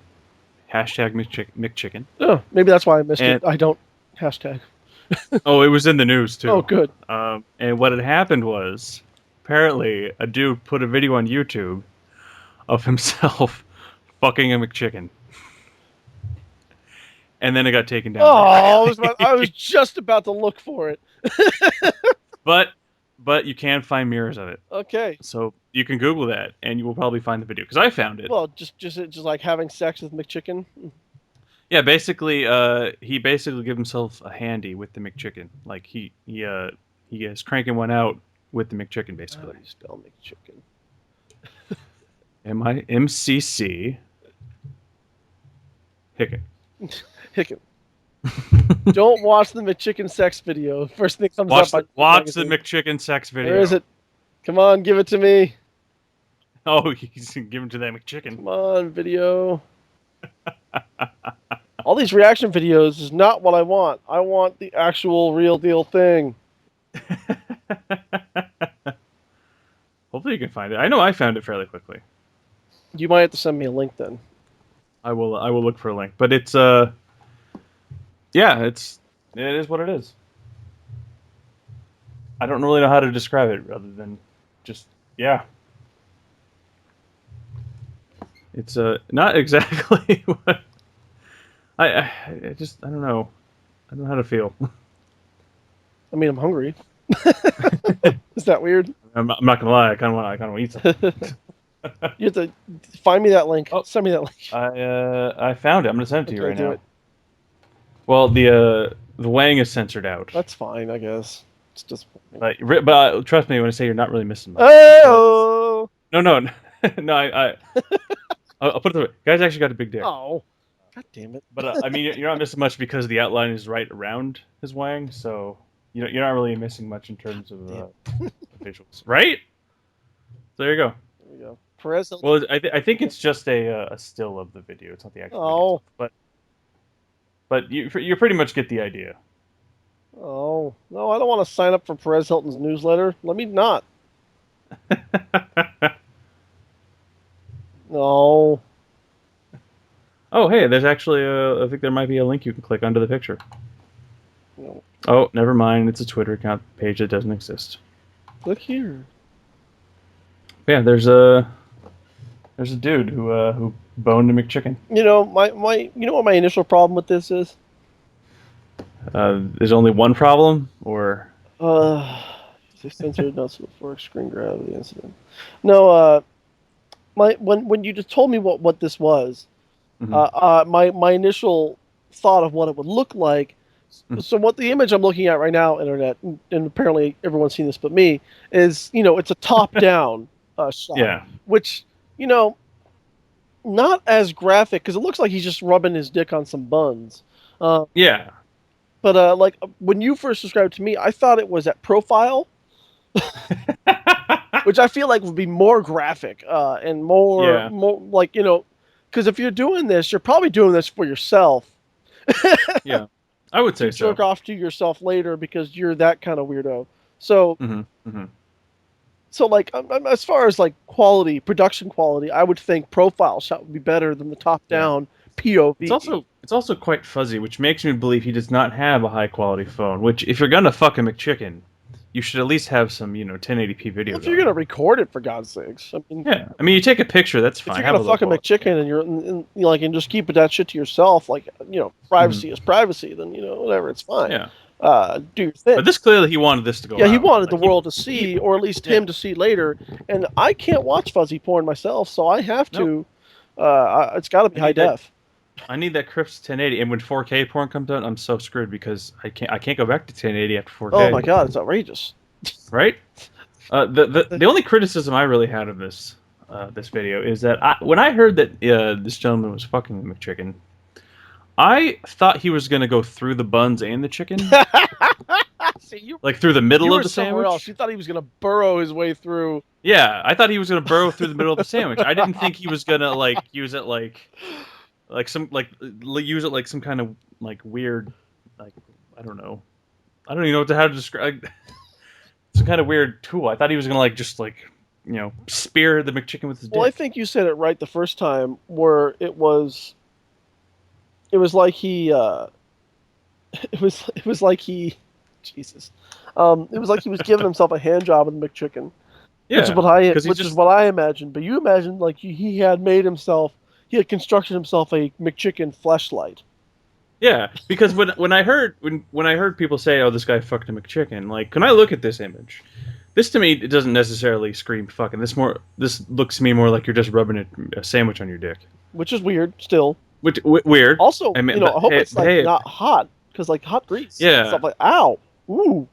Hashtag McChicken. Oh, maybe that's why I missed And it. I don't hashtag. oh, it was in the news too. Oh, good. And what had happened was, apparently, a dude put a video on YouTube of himself fucking a McChicken, and then it got taken down. Oh, I was just about to look for it. But you can find mirrors of it, Okay. so you can Google that, and you will probably find the video because I found it. Well, just like having sex with McChicken. Yeah, basically, he basically gave himself a handy with the McChicken. Like he is cranking one out with the McChicken, basically. How do you spell McChicken? MIMCC Hicken. Hicken. Don't watch the McChicken sex video. First thing comes up. Watch the McChicken sex video. Where is it? Come on, give it to me. Oh, he's giving to that McChicken. Come on, video. All these reaction videos is not what I want. I want the actual real deal thing. Hopefully you can find it. I know I found it fairly quickly. You might have to send me a link then. I will look for a link. But it's yeah, it is what it is. I don't really know how to describe it other than just yeah. It's not exactly what I don't know. I don't know how to feel. I mean, I'm hungry. Is that weird? I'm not gonna lie. I kind of want to eat something. You have to find me that link. Oh. Send me that link. I found it. I'm gonna send it to you right do now. it. Well, the Wang is censored out. That's fine, I guess. It's just. But trust me when I say you're not really missing much. Oh. No. I'll put it this way. Guy's actually got a big dick. Oh. God damn it. But I mean, you're not missing much because the outline is right around his Wang, so you're not really missing much in terms of visuals, right? So there you go. There we go. Perez. Well, I think it's just a still of the video. It's not the actual Oh. video. But you pretty much get the idea. Oh. No, I don't want to sign up for Perez Hilton's newsletter. Let me not. No. Oh, hey, there's actually I think there might be a link you can click under the picture. No. Oh, never mind. It's a Twitter account page that doesn't exist. Click here. Yeah, there's a dude who boned a McChicken. You know, you know what my initial problem with this is? There's only one problem, or Censored not for screen grab of the incident. No, when you just told me what this was, my initial thought of what it would look like. So what the image I'm looking at right now, internet, and apparently everyone's seen this but me, is it's a top down shot. Yeah. Which not as graphic because it looks like he's just rubbing his dick on some buns. Yeah. But like when you first described it to me, I thought it was at profile, which I feel like would be more graphic and more like because if you're doing this, you're probably doing this for yourself. Yeah, I would say so. Jerk off to yourself later because you're that kind of weirdo. So, so like as far as like production quality, I would think profile shot would be better than the top down POV. It's also quite fuzzy, which makes me believe he does not have a high quality phone. Which, if you're gonna fuck a McChicken, you should at least have some 1080p video. Well, if you're gonna record it, for God's sakes, I mean, yeah, I mean, you take a picture, that's fine. If you're gonna fuck a McChicken and you're and just keep that shit to yourself, like privacy is privacy, then whatever, it's fine. Yeah. Do your thing. But this clearly he wanted this to go. Yeah, out. he wanted the world to see, or at least him to see later. And I can't watch fuzzy porn myself, so I have to. It's got to be high def. I need that crisp 1080, and when 4K porn comes out, I'm so screwed because I can't go back to 1080 after 4K. Oh my god, it's outrageous. Right? The only criticism I really had of this video is that when I heard that this gentleman was fucking the McChicken, I thought he was gonna go through the buns and the chicken. See, like through the middle of the sandwich. Else. You thought he was gonna burrow his way through. Yeah, I thought he was gonna burrow through the middle of the sandwich. I didn't think he was gonna use it use it like some kind of weird, I don't know. I don't even know how to describe some kind of weird tool. I thought he was gonna spear the McChicken with his dick. Well, I think you said it right the first time, where it was like he it was like he Jesus. It was like he was giving himself a hand job with the McChicken. Yeah, which is what I imagined. But you imagined he had constructed himself a McChicken fleshlight. Yeah, because when I heard people say, "Oh, this guy fucked a McChicken," when I look at this image, this to me it doesn't necessarily scream fucking. This looks to me more like you're just rubbing a sandwich on your dick, which is weird still. Which weird. Also, I hope it's not hot, because hot grease. Yeah. Stuff like ow, ooh.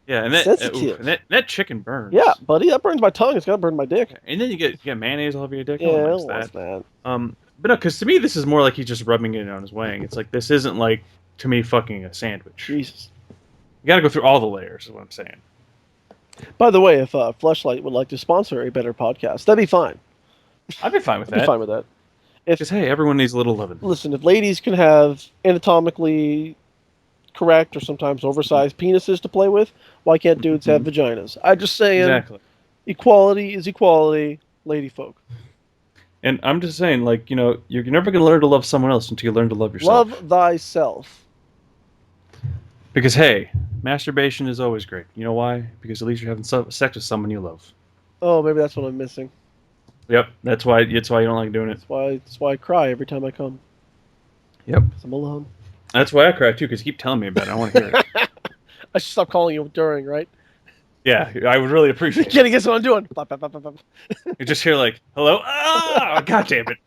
Yeah, and that chicken burns. Yeah, buddy, that burns my tongue. It's gonna burn my dick. And then you get mayonnaise all over your dick. Yeah, that's bad. But no, because to me this is more like he's just rubbing it on his wang. It's like this isn't to me fucking a sandwich. Jesus, you got to go through all the layers. Is what I'm saying. By the way, if Fleshlight would like to sponsor a better podcast, that'd be fine. I'd be fine with that. I'd be fine with that. Because hey, everyone needs a little loving. Listen, if ladies can have anatomically correct or sometimes oversized penises to play with, why can't dudes have vaginas? I'm just saying. Exactly. Equality is equality, lady folk. And I'm just saying, you're never going to learn to love someone else until you learn to love yourself. Love thyself. Because hey, masturbation is always great. You know why? Because at least you're having sex with someone you love. Oh, maybe that's what I'm missing. Yep, that's why you don't like doing it. That's why I cry every time I come. Yep. 'Cause I'm alone. That's why I cry too, because you keep telling me about it. I want to hear it. I should stop calling you during, right? Yeah, I would really appreciate it. Can't you guess what I'm doing? You just hear hello? Ah! God damn it.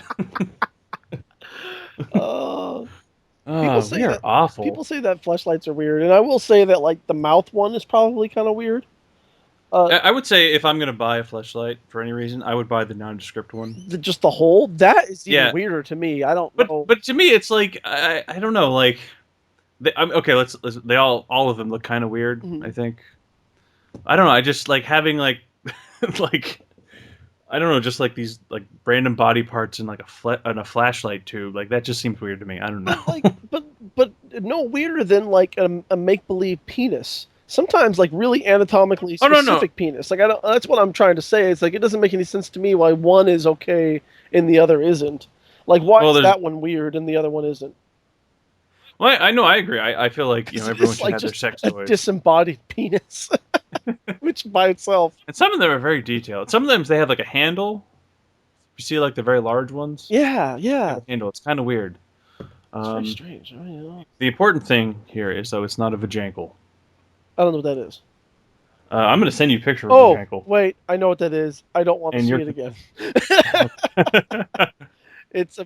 People say you're awful. People say that fleshlights are weird, and I will say that the mouth one is probably kind of weird. I would say if I'm going to buy a fleshlight for any reason, I would buy the nondescript one. Just the hole? That is even weirder to me. I don't know. But to me, it's I don't know. Okay, let's they all of them look kind of weird. Mm-hmm. I think. I don't know. I just like having I don't know, just these random body parts in a flashlight tube. That just seems weird to me. I don't know. But no weirder than a make believe penis. Sometimes really anatomically specific penis. I don't. That's what I'm trying to say. It's it doesn't make any sense to me why one is okay and the other isn't. Why is that one weird and the other one isn't? Well, I know. I agree. I feel everyone should have their sex toys. A disembodied penis. Which by itself. And some of them are very detailed. Some of them they have a handle. You see the very large ones? Yeah. Handle. It's kind of weird. It's very strange. The important thing here is though it's not a vajankle. I don't know what that is. I'm going to send you a picture of a vajankle. Wait, I know what that is. I don't want to see it again.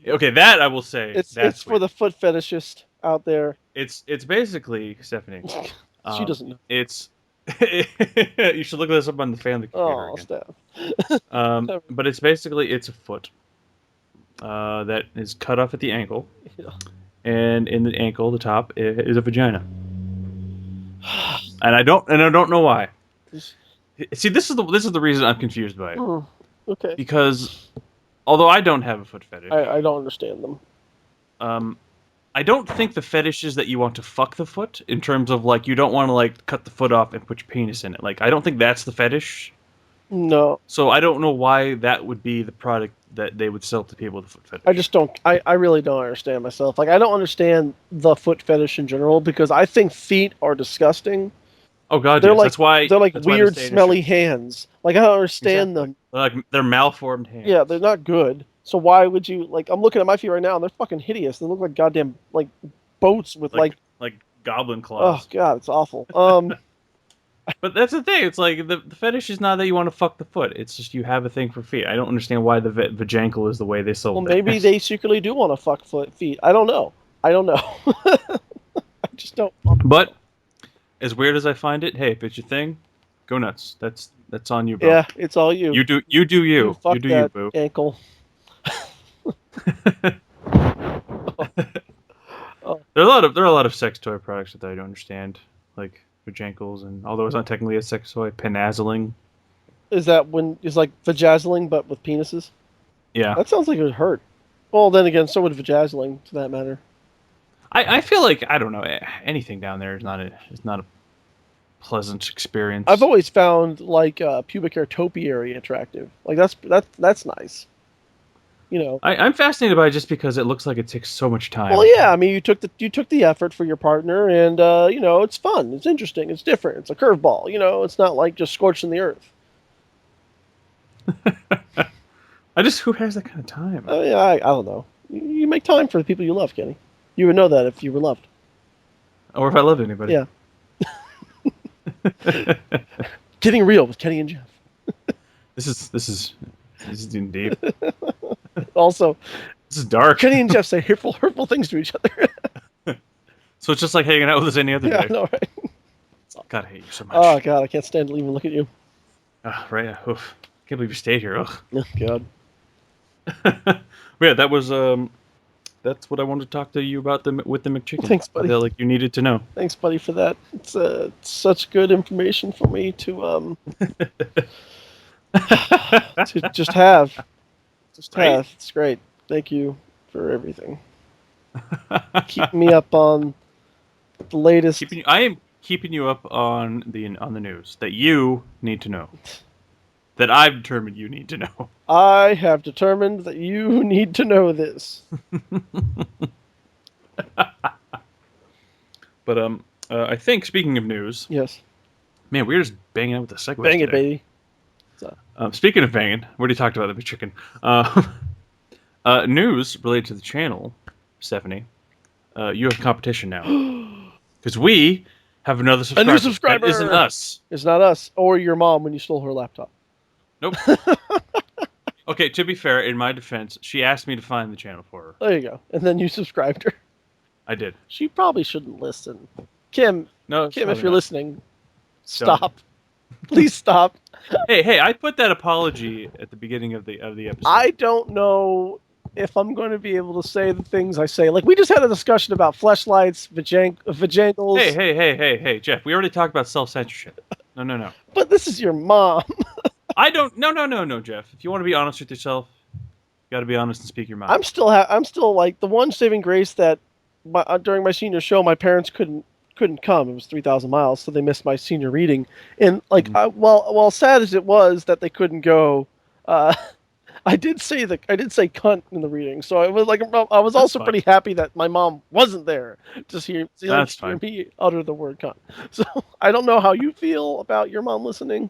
Okay, that I will say. It's for the foot fetishist out there. It's basically, Stephanie. She doesn't know. It's you should look this up on the family computer again. But it's a foot that is cut off at the ankle, and in the ankle, the top is a vagina. And I don't know why. See, this is the reason I'm confused by it. Okay. Because although I don't have a foot fetish, I don't understand them. I don't think the fetish is that you want to fuck the foot in terms of you don't want to cut the foot off and put your penis in it. I don't think that's the fetish. No. So I don't know why that would be the that they would sell to people with a foot fetish. I just don't. I really don't understand myself. Like I don't understand the foot fetish in general because I think feet are disgusting. Oh God, They're yes. like they're like That's why they weird, stay in a shoe. smelly hands. Like I don't understand Exactly. them. They're malformed hands. Yeah, they're not good. So why would you like? I'm looking at my feet right now, and they're fucking hideous. They look like goddamn like boats with like goblin oh claws. god, it's awful. But that's the thing. It's like the fetish is not that you want to fuck the foot. It's just you have a thing for feet. I don't understand why the vajankle is the way they sold Well, it. maybe they secretly do want to fuck feet. I don't know. I don't know. I just don't. But as weird as I find it, hey, if it's your thing, go nuts. That's on you, bro. Yeah, it's all you. You do you. You fuck You do you, that boo. ankle. Oh, There are a lot of sex toy products that I don't understand, like vajankles, and although it's not technically a sex toy, penazzling. is that when it's like vajazzling but with penises? Yeah, That sounds like it would hurt. Well, then again, so would vajazzling, to that matter. I feel like I don't know anything down there is not a pleasant experience. I've always found like pubic hair topiary attractive. Like that's nice. You know. I'm fascinated by it just because it looks like it takes so much time. Well, yeah. I mean, you took the effort for your partner, and you know, it's fun. It's interesting. It's different. It's a curveball. You know, it's not like just scorching the earth. Who has that kind of time? Oh yeah, I don't know. You make time for the people you love, Kenny. You would know that if you were loved. Or if I love anybody. Yeah. Getting real with Kenny and Jeff. This is deep. Also, This is dark. Kenny and Jeff say hurtful things to each other. So it's just like hanging out with us any other Yeah, day. I know, right? God, I hate you so much. Oh god, I can't stand to even look at you. Right. Oof. Can't believe you stayed here. Ugh. Oh god. Yeah, that was that's what I wanted to talk to you about with the McChicken. Thanks, buddy. I felt like you needed to know. Thanks, buddy, for that. It's such good information for me to to just have. Just Right? have. It's great. Thank you for everything. Keeping me up on the latest. I am keeping you up on the news that you need to know. That I've determined you need to know. I have determined that you need to know this. But I think speaking of news, Yes. man, we're just banging out with the segues Bang it, today. baby. Speaking of banging, we already talked about the McChicken. News related to the channel, Stephanie. You have competition now because we have another subscriber. A new subscriber. That isn't us. It's not us or your mom when you stole her laptop. Nope. Okay, to be fair, in my defense, she asked me to find the channel for her. There you go. And then you subscribed her. I did. She probably shouldn't listen. Kim, No, Kim, if probably you're not. listening, stop. Please stop. Hey! I put that apology at the beginning of the episode. I don't know if I'm going to be able to say the things I say. Like we just had a discussion about fleshlights, vajankles. Hey, Jeff. We already talked about self-censorship. No. But this is your mom. I don't. No, Jeff. If you want to be honest with yourself, you got to be honest and speak your mind. I'm still like the one saving grace that during my senior show my parents couldn't come. It was 3,000 miles, so they missed my senior reading. And like, while sad as it was that they couldn't go, I did say cunt in the reading. So I was like, I was also pretty happy that my mom wasn't there to hear me utter the word cunt. So I don't know how you feel about your mom listening.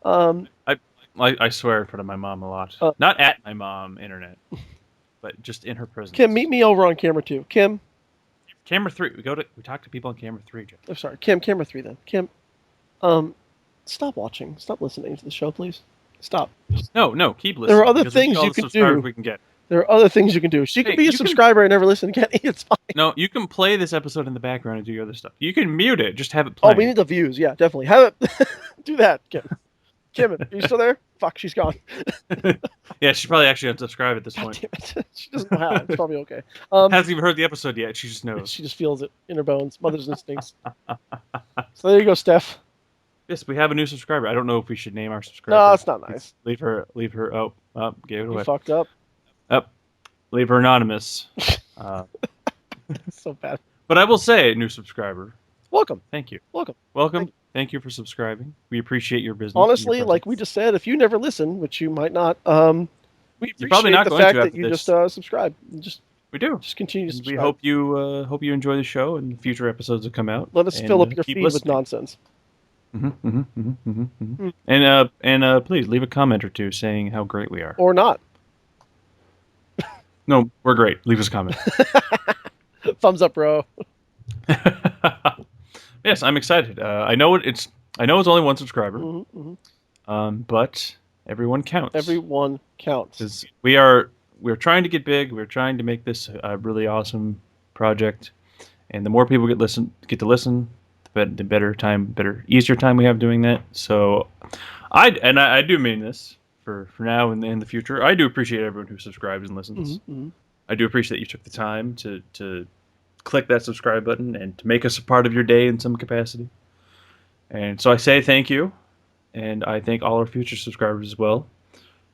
I swear in front of my mom a lot. Not at my mom, internet, but just in her presence. Kim, meet me over on camera 2. Kim. Camera 3. We talk to people on camera 3, Jeff. I'm sorry, Kim. Camera 3 then. Kim. Stop watching. Stop listening to the show, please. Stop. No. Keep listening. There are other things you can do. We can get. There are other things you can do. She can be a subscriber and never listen again. It's fine. No, you can play this episode in the background and do your other stuff. You can mute it. Just have it play. Oh, we need the views. Yeah, definitely. Have it. Do that, Kim. Kim, are you still there? Fuck, she's gone. Yeah, she probably actually unsubscribed at this God point. damn it. She doesn't know how. It's probably okay. Hasn't even heard the episode yet. She just knows. She just feels it in her bones. Mother's instincts. So there you go, Steph. Yes, we have a new subscriber. I don't know if we should name our subscriber. No, it's not nice. Leave her. Oh, gave it away. You fucked up. Leave her anonymous. So bad. But I will say, new subscriber. Welcome. Thank you. Welcome. Thank you for subscribing. We appreciate your business. Honestly, like we just said, if you never listen, which you might not, We You're probably appreciate not the going to fact that after you just this. subscribe. We do. Just continue to And we subscribe. hope you enjoy the show and future episodes will come out. Let us fill And up your keep feed with listening. nonsense. Mm. And please leave a comment or two saying how great we are. Or not. No, we're great. Leave us a comment. Thumbs up, bro. Yes, I'm excited. I know it's. I know it's only one subscriber, but everyone counts. Everyone counts. Because we're trying to get big. We're trying to make this a really awesome project, and the more people get to listen, the better, easier time we have doing that. So, I do mean this for now and in the future. I do appreciate everyone who subscribes and listens. I do appreciate that you took the time to click that subscribe button and to make us a part of your day in some capacity. And so I say thank you, and I thank all our future subscribers as well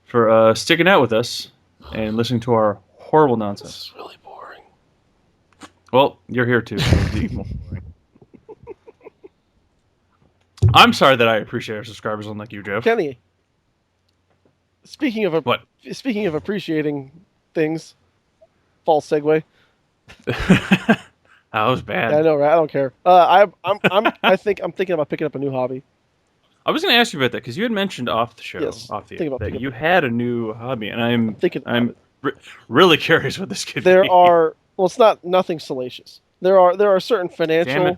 for sticking out with us and listening to our horrible nonsense. This is really boring. Well, you're here too. So it'll be more boring. I'm sorry that I appreciate our subscribers unlike you, Jeff. Kenny, speaking of What? speaking of appreciating things, false segue. That was bad. Yeah, I know, right? I don't care. I think I'm thinking about picking up a new hobby. I was going to ask you about that because you had mentioned off the show, Yes, that you had a new hobby, and I'm really curious what this could be. Well, it's nothing salacious. There are certain financial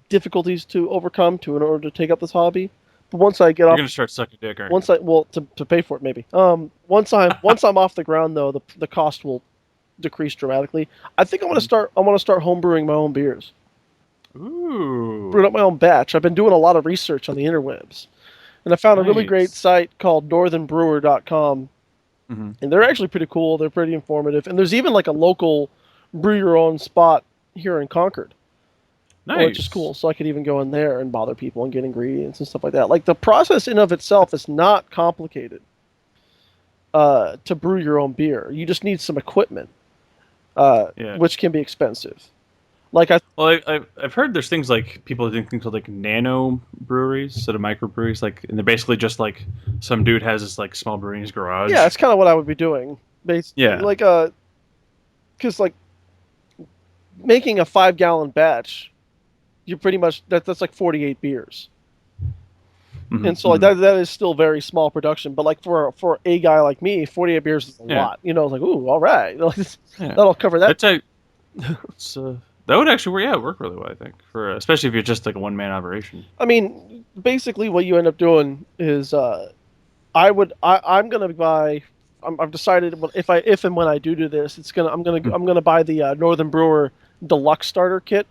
difficulties to overcome in order to take up this hobby. But once I get You're off, going to start sucking dick, aren't you? to pay for it maybe. Once I'm off the ground though, the cost will decrease dramatically. I think I want to start home brewing my own beers. Ooh. Brewing up my own batch. I've been doing a lot of research on the interwebs, and I found a really great site called northernbrewer.com, and they're actually pretty cool. They're pretty informative, and there's even like a local brew your own spot here in Concord. Nice. Which is cool. So I could even go in there and bother people and get ingredients and stuff like that. Like the process in of itself is not complicated to brew your own beer. You just need some equipment, which can be expensive. I've heard there's things like people do things called like nano breweries instead of microbreweries, and they're basically just like some dude has this like small brewery in his garage. Yeah, that's kind of what I would be doing. Because like making a 5-gallon batch, you're pretty much that's like 48 beers. And so like that is still very small production, but like for a guy like me, 48 beers is a lot. Like, ooh, all right, that'll cover that. That would actually work really well, I think, for especially if you're just like a one-man operation. I mean, basically what you end up doing is I've decided if and when I do this, I'm gonna buy the Northern Brewer Deluxe Starter Kit.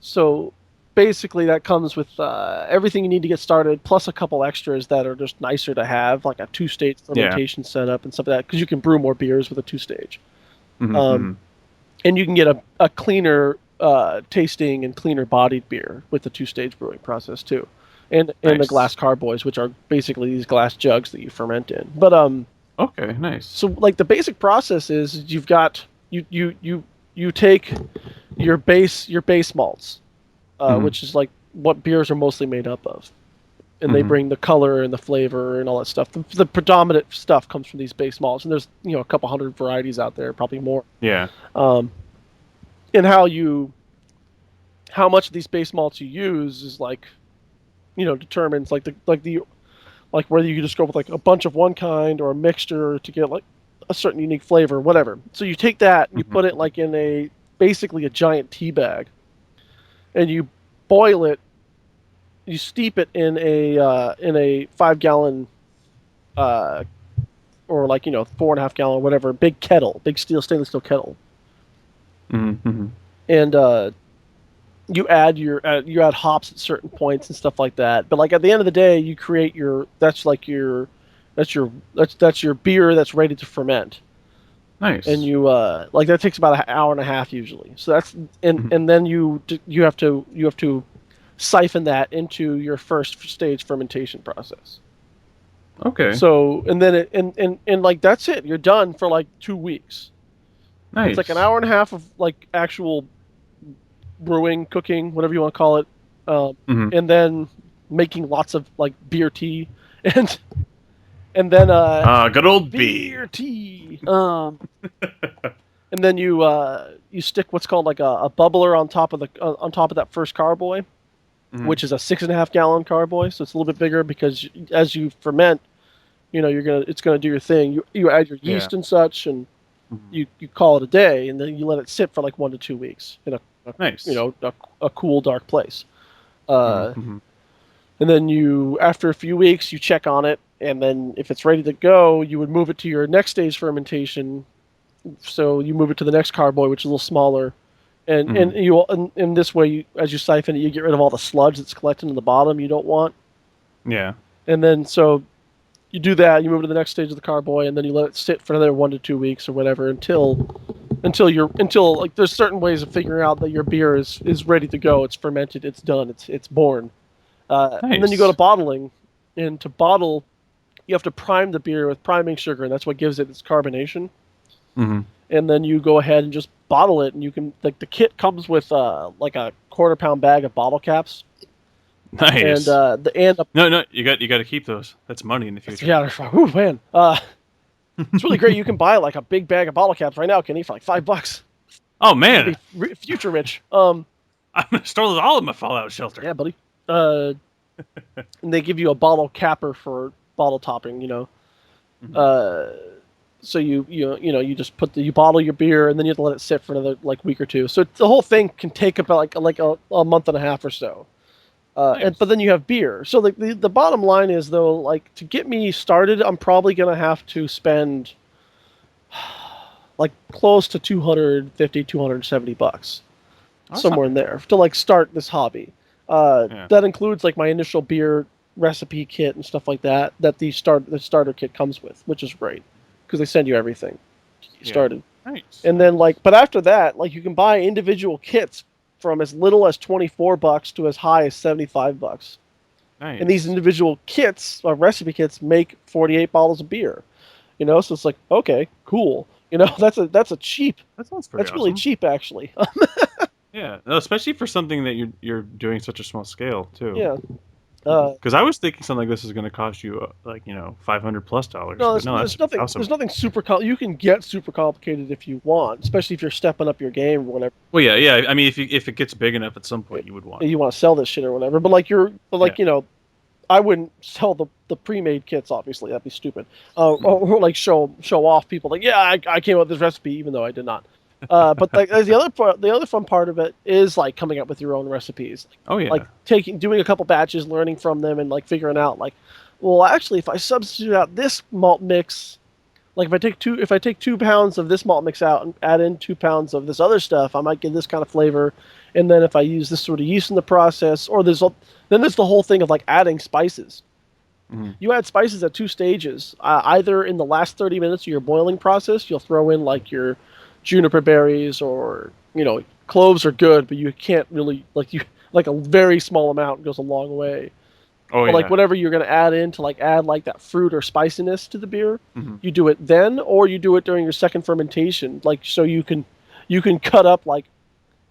So basically that comes with everything you need to get started, plus a couple extras that are just nicer to have, like a 2-stage fermentation setup and stuff like that, because you can brew more beers with a 2-stage. And you can get a cleaner tasting and cleaner bodied beer with the 2-stage brewing process too. And the glass carboys, which are basically these glass jugs that you ferment in. But okay, nice. So like the basic process is you take your base malts, which is like what beers are mostly made up of. And they bring the color and the flavor and all that stuff. The predominant stuff comes from these base malts, and there's a couple hundred varieties out there, probably more. Yeah. And how much of these base malts you use is determines like whether you just go with like a bunch of one kind or a mixture to get like a certain unique flavor, whatever. So you take that and you put it like in basically a giant tea bag, and you boil it. You steep it in a 5-gallon, or 4.5 gallon, whatever, big kettle, big stainless steel kettle. And you add hops at certain points and stuff like that. But like at the end of the day, you create that's your beer that's ready to ferment. Nice. And you that takes about an hour and a half usually. So that's and then you have to siphon that into your first stage fermentation process. Okay. So and then and like that's it. You're done for like 2 weeks. Nice. It's like an hour and a half of like actual brewing, cooking, whatever you want to call it, and then making lots of like beer tea, and And then Good old B. beer tea. And then you stick what's called like a bubbler on top of that first carboy, Mhm. which is a 6.5 gallon carboy. So it's a little bit bigger because as you ferment, it's gonna do your thing. You add your Yeah. yeast and such, and Mhm. you call it a day, and then you let it sit for like 1 to 2 weeks in Nice. a cool dark place. Uh, Mhm. and then after a few weeks, you check on it, and then if it's ready to go, you would move it to your next stage fermentation. So you move it to the next carboy, which is a little smaller, Mhm. in this way, as you siphon it, you get rid of all the sludge that's collecting in the bottom you don't want, Yeah. and then so you do that. You move to the next stage of the carboy, and then you let it sit for another 1 to 2 weeks or whatever until like there's certain ways of figuring out that your beer is ready to go. It's fermented. It's done. It's born. And then you go to Nice. bottling, and to bottle, you have to prime the beer with priming sugar, and that's what gives it its carbonation. Mhm. And then you go ahead and just bottle it, and you can like the kit comes with like a quarter-pound bag of bottle caps, and Nice. the and No, no, you got to keep those. That's money in the future. yeah, whew, man, it's really great. You can buy like a big bag of bottle caps right now, Kenny, for like $5. Oh You're gonna man, be future rich. I'm gonna store those all in my Fallout shelter. Yeah, buddy. Uh, and they give you a bottle capper for bottle topping. Mhm. Uh, so you just you bottle your beer, and then you have to let it sit for another like week or two. So the whole thing can take about like a month and a half or so. But Nice. then you have beer. So the bottom line is though, like to get me started, I'm probably gonna have to spend like close to 250, $270, Oh, that's not somewhere in bad. there to like start this hobby. Yeah. That includes like my initial beer recipe kit and stuff like that. That the starter kit comes with, which is great because they send you everything to get you Yeah. started. Nice. And then Nice. like, but after that, like you can buy individual kits from as little as $24 to as high as $75. And these Nice. individual kits, recipe kits, make 48 bottles of beer. So it's like, okay, cool. That's a cheap. That sounds pretty That's really awesome. cheap, actually. Yeah, no, especially for something that you're doing such a small scale too. Yeah. Uh, Because I was thinking something like this is going to cost you like $500+, no, but no, that's there's awesome. nothing super. You can get super complicated if you want, especially if you're stepping up your game or whatever. Well, yeah, yeah. I mean, if it gets big enough at some point, you would want. You want to sell this shit or whatever. But like Yeah. I wouldn't sell the pre-made kits. Obviously, that'd be stupid. Mhm. Or like show off people like, yeah, I came up with this recipe, even though I did not. But like the other fun part of it is like coming up with your own recipes, Oh like yeah. doing a couple batches, learning from them, and like figuring out like, well, actually, if I substitute out this malt mix, like if I take 2 pounds of this malt mix out and add in 2 pounds of this other stuff, I might get this kind of flavor. And then if I use this sort of yeast in the process, then there's the whole thing of like adding spices. Mhm. You add spices at two stages. Either in the last 30 minutes of your boiling process, you'll throw in like your juniper berries, or cloves are good, but you can't really like a very small amount goes a long way. Oh But like yeah. whatever you're gonna add in to like add like that fruit or spiciness to the beer, Mhm. you do it then, or you do it during your second fermentation. Like so you can cut up like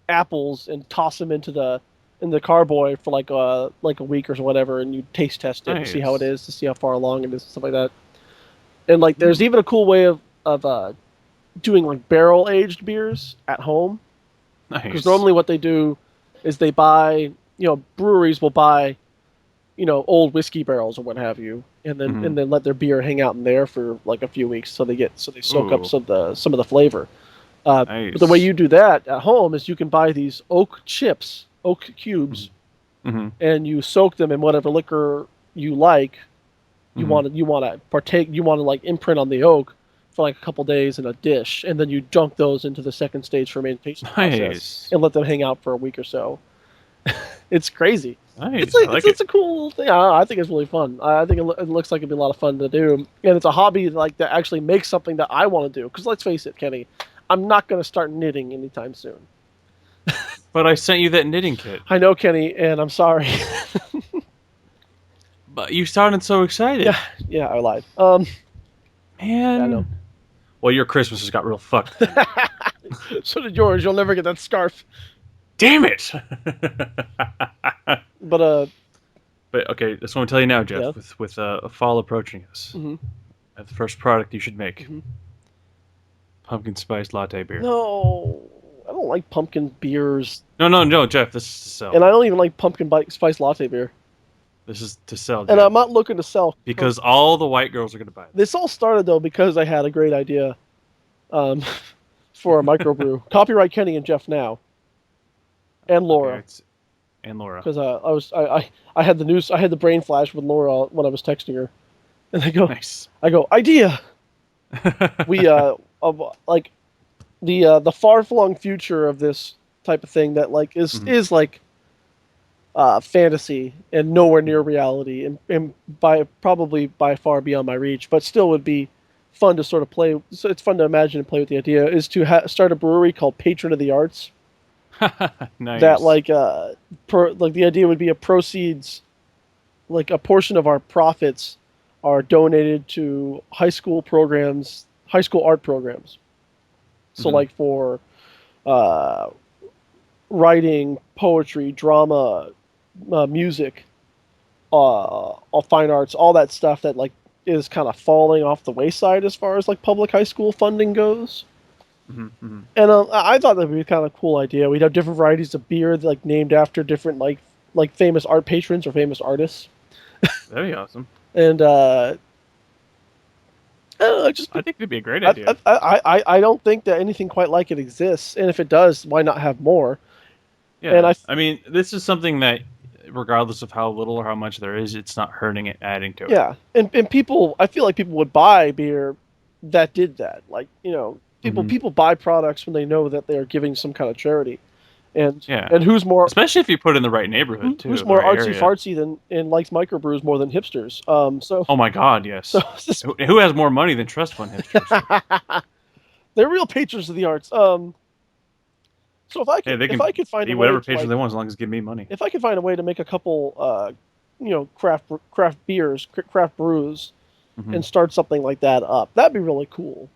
apples and toss them in the carboy for like a week or whatever, and you taste test it and see how it Nice. is, to see how far along it is and stuff like that. And like there's Hmm. even a cool way of doing like barrel aged beers at home, because Nice. normally what they do is they buy, breweries will buy, old whiskey barrels or what have you, and then Mhm. let their beer hang out in there for like a few weeks, so they soak up Ooh. some of the flavor. But the way Nice. you do that at home is you can buy these oak cubes, Mhm. Mhm. and you soak them in whatever liquor you like. Mhm. You want to partake. You want to like imprint on the oak for like a couple days in a dish, and then you dunk those into the second stage fermentation process Nice. and let them hang out for a week or so. It's crazy. Nice. I like It's it. a cool thing. I think it's really fun. I think it looks like it'd be a lot of fun to do, and it's a hobby like that actually makes something that I want to do. Because let's face it, Kenny, I'm not going to start knitting anytime soon. But I sent you that knitting kit. I know, Kenny, and I'm sorry. But you sounded so Yeah, excited. yeah, I lied. Yeah, I know. Man. Well, your Christmas has got real fucked then. So did yours. You'll never get that scarf. Damn it. But But okay, that's what I'm telling you now, Yeah. Jeff. With a fall approaching us, Hmm. the first product you should make: Hmm. pumpkin spice latte beer. No, I don't like pumpkin beers, No, no, no, Jeff. This is to sell. and I don't even like spice latte beer. This is to sell, And I'm Jeff. not looking to sell. Because all the white girls are gonna buy This all started though because I had a great idea um, for a microbrew. Copyright Kenny and Jeff now, and Okay, Laura, it's and Laura. because I had the news. I had the brain flash with Laura when I was texting her, and Nice. I go idea. We of like the far flung future of this type of thing that like Mhm. is like fantasy and nowhere near reality, and by probably by far beyond my reach, but still would be fun to sort of play. So it's fun to imagine and play with the idea. Is to start a brewery called Patron of the Arts. That Nice. like like the idea would be a proceeds, like a portion of our profits are donated to high school art programs. So Hmm. like for uh, writing, poetry, drama, music, all fine arts, all that stuff that like is kind of falling off the wayside as far as like public high school funding goes. Hmm. Hmm. And I thought that would be kind of a cool idea. We'd have different varieties of beer like named after different like famous art patrons or famous artists. That'd be awesome. And I don't know, I think it'd be a great I, idea. I don't think that anything quite like it exists. And if it does, why not have more? And Yeah. I mean, this is something that, regardless of how little or how much there is, it's not hurting it, adding to it. yeah, and people, I feel like people would buy beer that did that. Like Hmm. people buy products when they know that they are giving some kind of charity. And Yeah. and Especially if you put it in the right neighborhood who's too, the more right artsy area. fartsy than and likes microbrews more than hipsters? Oh my God, So yes. Who has more money than trust fund hipsters? they're real patrons of the arts. So Hey, they if I can could find a be way whatever to patrons like they want as long as they give me money. if I could find a way to make a couple craft beers, craft brews, Hmm. and start something like that up, that'd be really cool.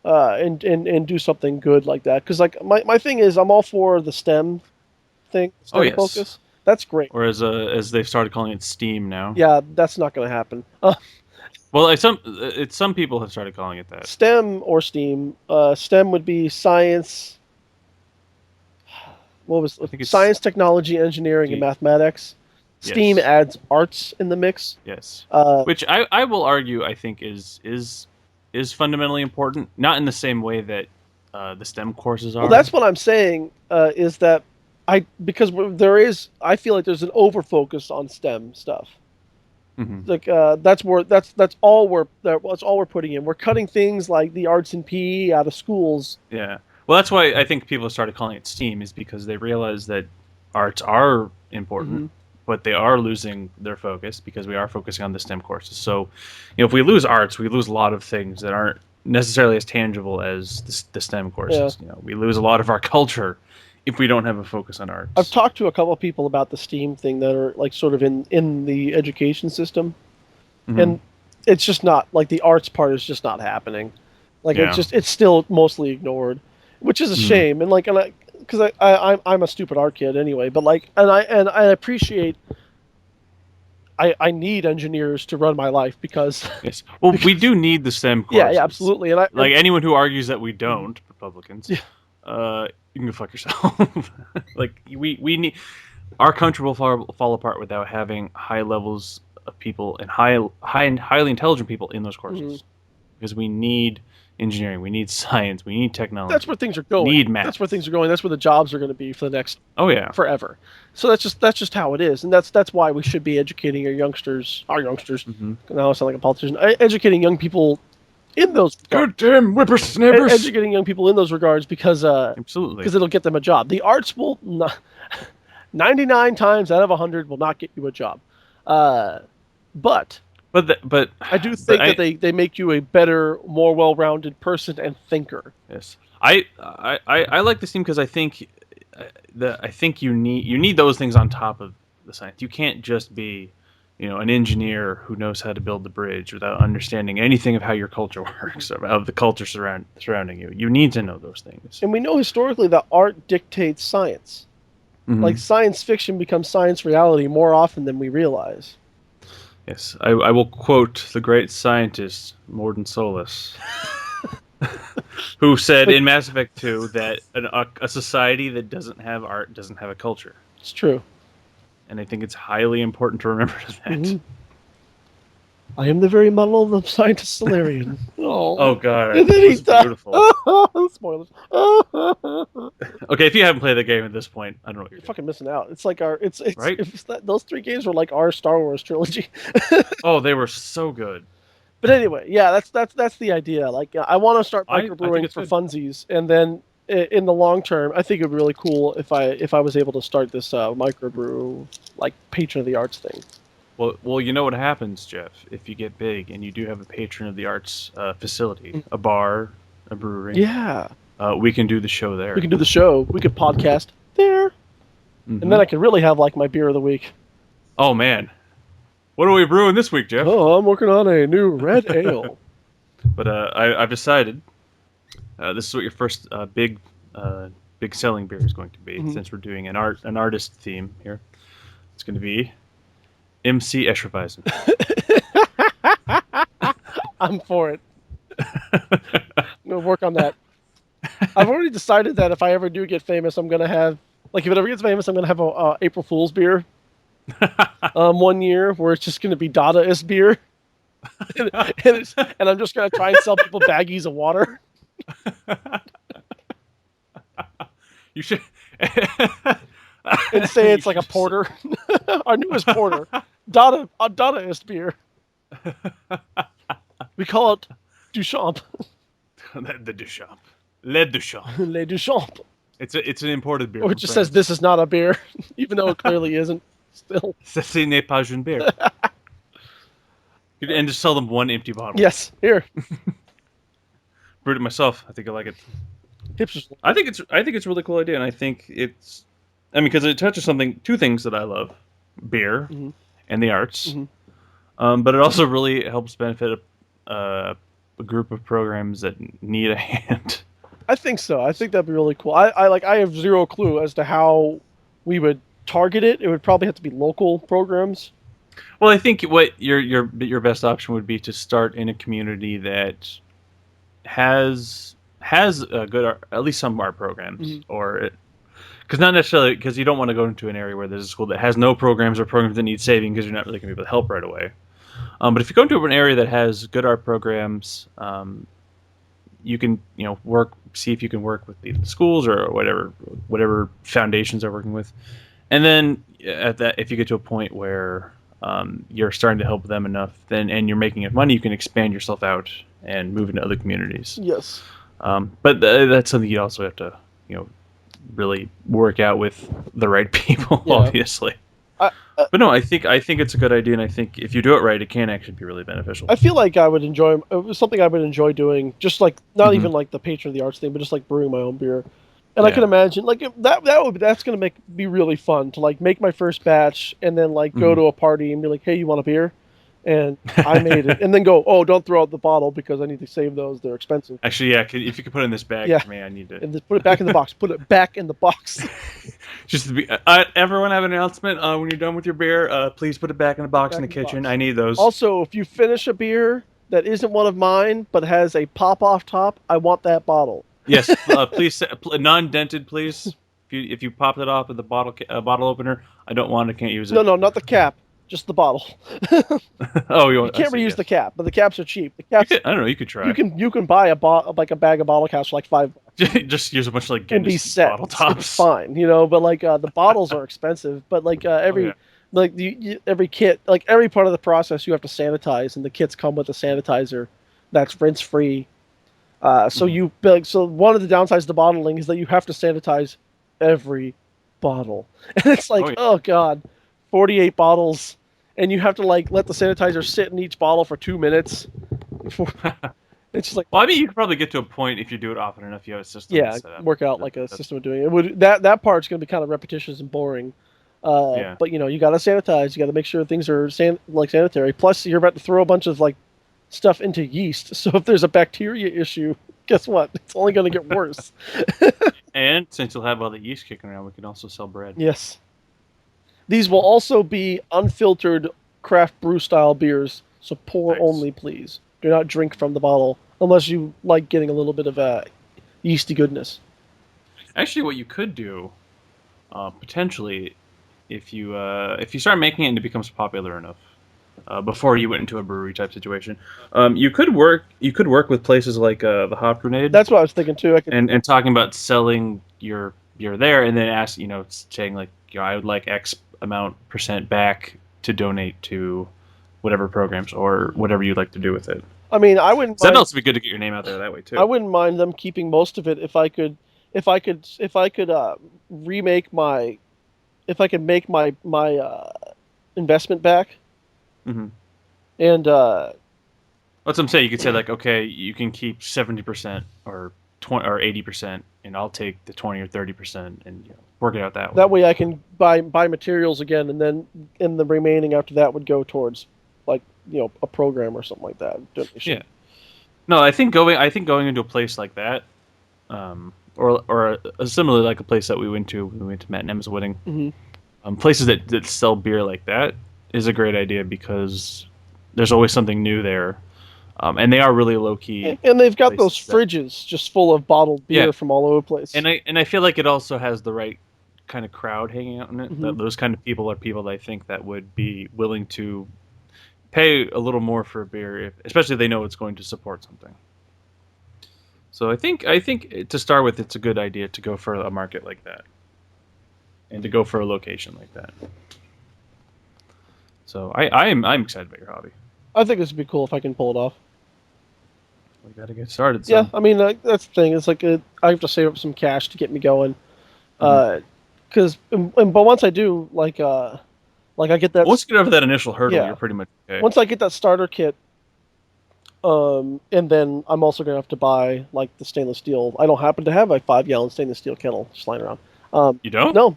And do something good like that, because like my thing is I'm all for the Oh STEM yes. focus. That's great. Or as they've started calling it Steam now. Yeah, that's not going to happen. Well, some people have started calling it that. STEM or STEAM. STEM would be science. What was I think it's science, technology, engineering, and D. mathematics. STEAM Yes, adds arts in the mix. yes. Uh, Which I will argue I think is fundamentally important. Not in the same way that the STEM courses well, are. that's what I'm saying. Is that because there is I feel like there's an over focus on STEM stuff. Hmm. Like that's all we're putting in. We're cutting things like the arts and PE out of schools. Yeah. Well, that's why I think people started calling it STEAM is because they realize that arts are important, Hmm. but they are losing their focus because we are focusing on the STEM courses. So, if we lose arts, we lose a lot of things that aren't necessarily as tangible as the STEM Yeah, courses. We lose a lot of our culture if we don't have a focus on I've arts. talked to a couple of people about the STEAM thing that are like sort of in the education system, Hmm. and it's just not like the arts part is just not happening. Like Yeah. it's still mostly ignored, which is a Hmm. shame. And like and I because I'm a stupid art kid anyway, but like and I appreciate I need engineers to run my life because Yes. Well, we because do need the STEM yeah, courses. absolutely. And I Like anyone who argues that we mhm. don't, Republicans, Yeah, you can go fuck yourself. Like we need our country will fall apart without having high levels of people and highly intelligent people in those mhm. courses because we need engineering, we need science, we need That's where technology, things are we going. need That's where math. things are going. That's where the jobs are going to be for the next Oh yeah. forever. So that's just how it is, and that's why we should be educating our youngsters. Hmm. Now I sound like a politician. Educating young people in those regards. Goddamn whippersnappers! Educating young people in those regards Absolutely. because it'll get them a job. The arts will not, 99 times out of 100 will not get you a job. Uh, but But I do but think that they make you a better, more well-rounded person and thinker. yes, I like this team because I think I think you need those things on top of the science. You can't just be, an engineer who knows how to build the bridge without understanding anything of how your culture works, of the culture surrounding you. You need to know those things. And we know historically that art dictates science. Like Hmm. science fiction becomes science reality more often than we realize. Yes, I will quote the great scientist Morden Solus, who said Like in Mass Effect 2 that a society that doesn't have art doesn't have a culture. it's true. And I think it's highly important to remember that. Hmm. I am the very model of the scientist Solarian. Oh Oh, god, and then it he was died. beautiful. Spoilers. Okay, if you haven't played the game at this point, I don't know what you're You're doing, fucking missing out. It's like our right? it's that, those three games were like our Star Wars trilogy. Oh, they were so good. But anyway, yeah, that's the idea. Like I want to start I think microbrewing it's for good. funsies, and then in the long term, I think it'd be really cool if I was able to start this microbrew like patron of the arts thing. Well, you know what happens, Jeff, if you get big and you do have a patron of the arts facility, a bar, a brewery. Yeah, We can do the show we there. can do the show. We could podcast there, and then Hmm. I could really have like my beer of the week. Oh man, what are we brewing this week, Jeff? Oh, I'm working on a new red ale. But I've decided this is what your first big selling beer is going to be, Mhm. since we're doing an artist theme here. It's going to be MC Escherweisen. I'm for it. I'm gonna work on that. I've already decided that if I ever do get famous, I'm gonna have like if it ever gets famous, I'm gonna have a April Fool's beer. 1 year where it's just gonna be Dadaist beer, and, and I'm just gonna try and sell people baggies of water You should. and say You it's like should a just- porter, our newest porter, Dadaist beer. We call it Duchamp, the Duchamp, Le Duchamp. Le Duchamp, It's an imported beer or it from just says France. this is not a beer, even though it clearly isn't. Still, Ceci n'est pas une bière. And just sell them one empty bottle. yes, here, Brewed it myself. I think I like it. hipsters. I think it's a really cool idea, and I think it's. I mean, because it touches two things that I love: beer Mhm. and the arts. Mhm. But it also really helps benefit a group of programs that need a hand. I think so. I think that'd be really cool. I have zero clue as to how we would target it. It would probably have to be local programs. Well, I think what your best option would be to start in a community that has a good art, at least some art programs, Mhm. or because not necessarily because you don't want to go into an area where there's a school that has no programs or programs that need saving because you're not really going to be able to help right away. But if you go into an area that has good art programs, you can see if you can work with the schools or whatever foundations they're working with, and then at that if you get to a point where you're starting to help them enough, then and you're making enough money, you can expand yourself out and move into other communities. Yes. But that's something you also have to really work out with the right people, Yeah. obviously. I, But no, I think it's a good idea, and I think if you do it right, it can actually be really beneficial. I feel like I would enjoy it was something I would enjoy doing, just like not Mhm. even like the patron of the arts thing, but just like brewing my own beer. And I Yeah. can imagine like that's gonna be really fun to like make my first batch and then like go Mhm. to a party and be like, hey, you want a beer? And I made it, and then go, oh, don't throw out the bottle because I need to save those. They're expensive. Actually, yeah. If you could put it in this bag Yeah. for me, I need to. And just put it back in the box. Put it back in the box. Just to be, everyone have an announcement. When you're done with your beer, please put it back in the box Back in the in the kitchen. box. I need those. Also, if you finish a beer that isn't one of mine but has a pop off top, I want that bottle. Yes, please, non-dented, please. If you popped it off with the bottle opener, I don't want it. Can't use it. No, not the cap, just the bottle. Oh, You can't reuse the cap, but the caps are cheap. The caps I don't know. You could try. you can buy like a bag of bottle caps for like $5 Just use a bunch of like and be Guinness set. bottle It's tops. fine, but like the bottles are expensive. But like every yeah. like every kit, like every part of the process, you have to sanitize, and the kits come with a sanitizer that's rinse free. So so one of the downsides of the bottling is that you have to sanitize every bottle, and it's like oh god, 48 bottles, and you have to like let the sanitizer sit in each bottle for 2 minutes. Before it's just like Well, I mean, you could probably get to a point if you do it often enough. You have a system. yeah, set up. work out like a system of doing it. That part's going to be kind of repetitious and boring. Yeah. But you got to sanitize. You got to make sure things are sanitary. Plus, you're about to throw a bunch of like stuff into yeast. So if there's a bacteria issue, guess what? It's only going to get worse. And since you'll have all the yeast kicking around, we can also sell bread. Yes. These will also be unfiltered craft brew style beers, so pour Nice. only, please. Do not drink from the bottle unless you like getting a little bit of yeasty goodness. Actually, what you could do, potentially, if you start making it and it becomes popular enough, before you went into a brewery type situation, you could work with places like the Hop Grenade That's what I was thinking too. I could. and talking about selling your beer there, and then ask saying like I would like X amount percent back to donate to whatever programs or whatever you'd like to do with it. I mean, I wouldn't So that'd mind. also be good to get your name out there that way I too. wouldn't mind them keeping most of it if I could. If I could remake my. If I could make my investment back Hmm. and That's what I'm saying. You could say like, okay, you can keep 70% or 20 or 80%, and I'll take the 20 or 30%, and work it out that way. that way I can buy materials again, and then in the remaining after that would go towards like a program or something like that. Yeah. Donation. No, I think going into a place like that, or similarly like a place that we went to when we went to Matt and Emma's wedding, Hmm. places that sell beer like that is a great idea because there's always something new there, and they are really low key And they've got those places that fridges just full of bottled yeah, beer from all over the place. and I feel like it also has the right kind of crowd hanging out in it. Hmm. That those kind of people are people that I think that would be willing to pay a little more for a beer, especially if they know it's going to support something. So I think to start with, it's a good idea to go for a market like that, and to go for a location like that. So I'm excited about your hobby. I think this would be cool if I can pull it off. We got to get started. Yeah, Some. I mean that's the thing. It's like I have to save up some cash to get me going. Mm-hmm. Because but once I do, like I get that. Once you get over that initial hurdle, Yeah, you're pretty much okay. once I get that starter kit, and then I'm also gonna have to buy like the stainless steel. I don't happen to have a 5 gallon stainless steel kettle just lying around. You don't? No,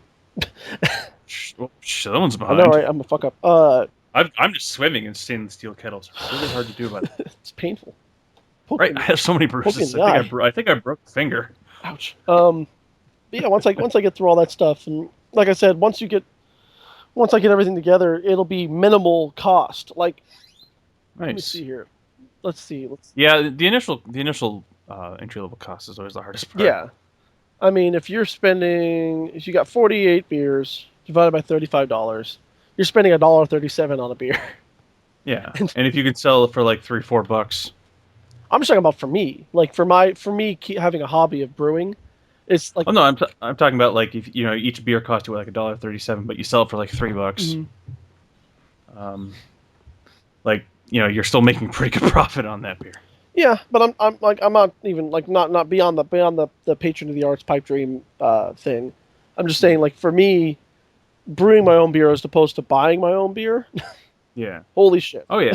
Well, someone's I know, behind. right? I'm a fuck up. I'm just swimming in stainless steel kettles. It's really hard to do, but It's painful. right, Poking, I have so many poking bruises. the eye. I think I broke a finger. Ouch. But yeah, once I get through all that stuff, and like I said, once I get everything together, it'll be minimal cost. Like, let me Nice. see here. Let's see. Yeah, the initial entry level cost is always the hardest part. Yeah, I mean, if you got 48 beers divided by $35, you're spending $1.37 on a beer. Yeah, and if you can sell it for like $3 or $4, I'm just talking about for me. Like for me, having a hobby of brewing, it's like oh no, I'm talking about like if each beer costs you like $1.37, but you sell it for like $3. mhm. Um, like you're still making pretty good profit on that beer. Yeah, but I'm not even like not beyond the patron of the arts pipe dream thing. I'm just saying like for me, brewing my own beer as opposed to buying my own beer. Yeah. Holy shit. Oh yeah.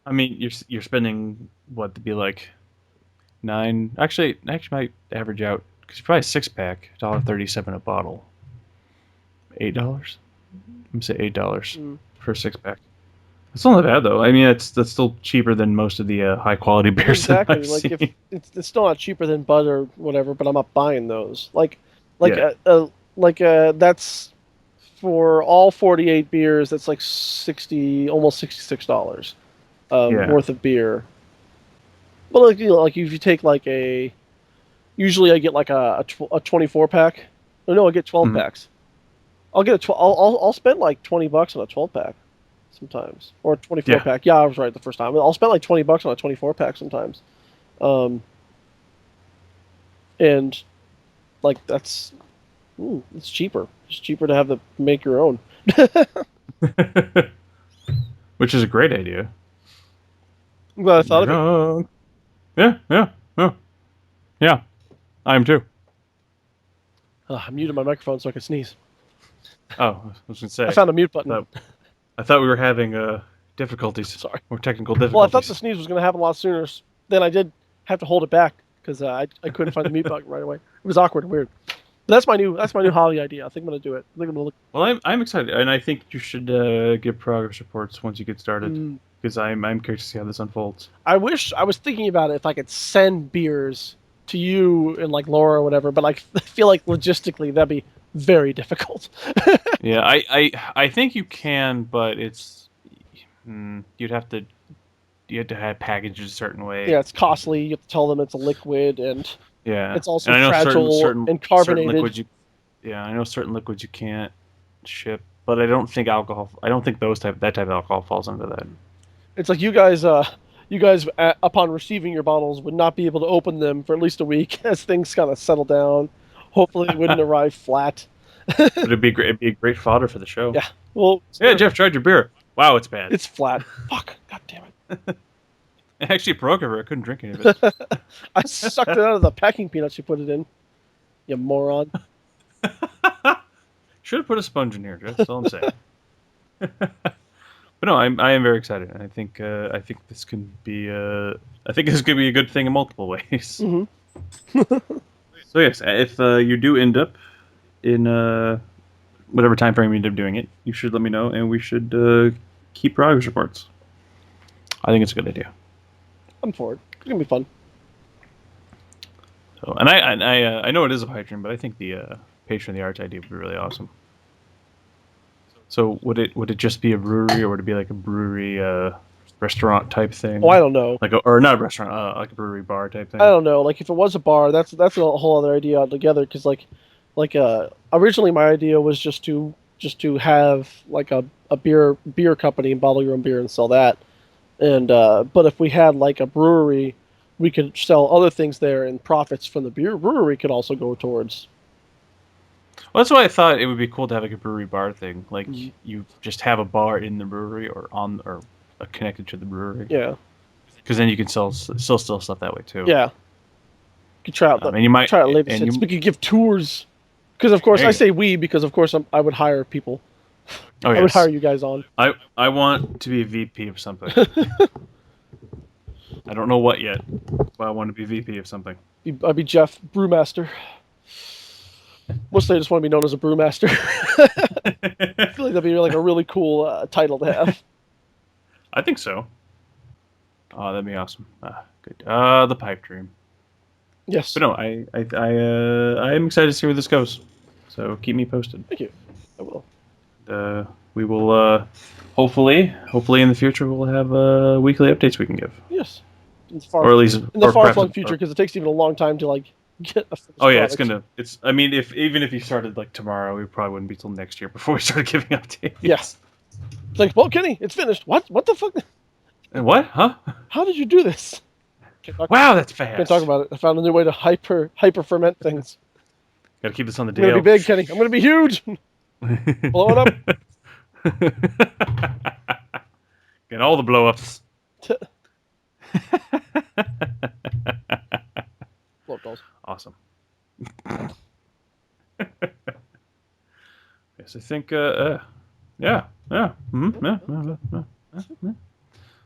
I mean, you're spending what to be like nine. Actually might average out because you probably a 6 pack, $1.37 a bottle. $8. Let me say $8 Mm, for a 6 pack. It's not that bad though. I mean, that's still cheaper than most of the high quality beers that exactly. I've Like if seen. it's still not cheaper than Bud or whatever, but I'm not buying those. Like Yeah. that's for all 48 beers. That's like 60, almost $66 Yeah. worth of beer. But like like if you take like usually I get like a 24 pack. Oh, no, I get 12 Mhm. packs. I'll get a 12. I'll spend like $20 on a 12 pack sometimes, or a 24 Yeah. pack. Yeah, I was right the first time. I'll spend like $20 on a 24 pack sometimes, um, and like it's cheaper. It's cheaper to have to make your own. Which is a great idea. I'm glad I thought of it. Drunk. Yeah. Yeah. Yeah. Yeah. I am too. I muted my microphone so I could sneeze. Oh, I was gonna I say. found a mute button. Thought, I thought we were having difficulties Sorry. or technical Well, I thought the difficulties. sneeze was going to happen a lot sooner. Then I did have to hold it back because I couldn't find the mute button right away. It was awkward and weird. But that's my new hobby idea. I think I'm going to do it. I think I'm going to look. Well, I'm excited, and I think you should give progress reports once you get started, because I'm curious to see how this unfolds. I wish I was thinking about it if I could send beers to you and like Laura or whatever, but like I feel like logistically that'd be very difficult. Yeah, I think you can, but it's you'd have to you had to have packaged a certain way. Yeah, it's costly. You have to tell them it's a liquid, and Yeah, it's also and I know certain fragile certain and certain carbonated. liquids you yeah I know certain liquids you can't ship, but I don't think alcohol. I don't think that type of alcohol falls under that. It's like you guys, upon receiving your bottles, would not be able to open them for at least a week as things kind of settle down. Hopefully, they wouldn't arrive flat. But it'd be a great fodder for the show. Yeah. Well, Yeah, Jeff tried your beer. Wow, it's bad. it's flat. Fuck. God damn It actually broke over. I couldn't drink any of it. it. I sucked it out of the packing peanuts you put it in. You moron. Should have put a sponge in here. That's all I'm saying. But no, I am very excited. I think this can be I think this could be a good thing in multiple ways. Hmm. So yes, if you do end up in whatever time frame you end up doing it, you should let me know, and we should keep progress reports. I think it's a good idea. I'm for it. It's gonna be fun. So, and I know it is a pipe dream, but I think the patron of the arts idea would be really awesome. So would it just be a brewery, or would it be like a brewery restaurant type thing? Oh, I don't know. Like or not a restaurant, like a brewery bar type thing. I don't know. Like if it was a bar, that's a whole other idea altogether. Because originally my idea was just to have like a beer company and bottle your own beer and sell that. And but if we had like a brewery, we could sell other things there, and profits from the beer brewery could also go towards. Well, that's why I thought it would be cool to have like a brewery bar thing. Like Mhm. you just have a bar in the brewery or connected to the brewery. Yeah, Because then you can sell stuff that way too. yeah. Could try out And you might try out label and sets. you We could give tours. Because of course there I you go. say we because of course I would hire people. Oh I would hire yes, you guys on. I want to be a VP of something. I don't know what yet, but I want to be VP of something. I'd be Jeff Brewmaster. Mostly I just want to be known as a brewmaster. I feel like that'd be like a really cool title to have. I think so. Oh, that'd be awesome. Good. The pipe dream. Yes. But no, I am excited to see where this goes. So keep me posted. Thank you. I will. We will hopefully in the future we'll have weekly updates we can give, Yes. or at least In the or far perhaps flung future, because it takes even a long time to like get a finished oh yeah, product. it's I mean if even if you started like tomorrow, we probably wouldn't be till next year before we started giving updates. Yes. It's like, well, Kenny, it's finished. What? What the fuck? And what? Huh? How did you do this? Wow, that's Can't fast. talk about it. I found a new way to hyper ferment things. Got to keep this on the I'm gonna be DL. big, Kenny. I'm gonna be huge. Blow it up. Get all the blow ups. Blow up dolls. Awesome. Yes, I think. Yeah. Yeah.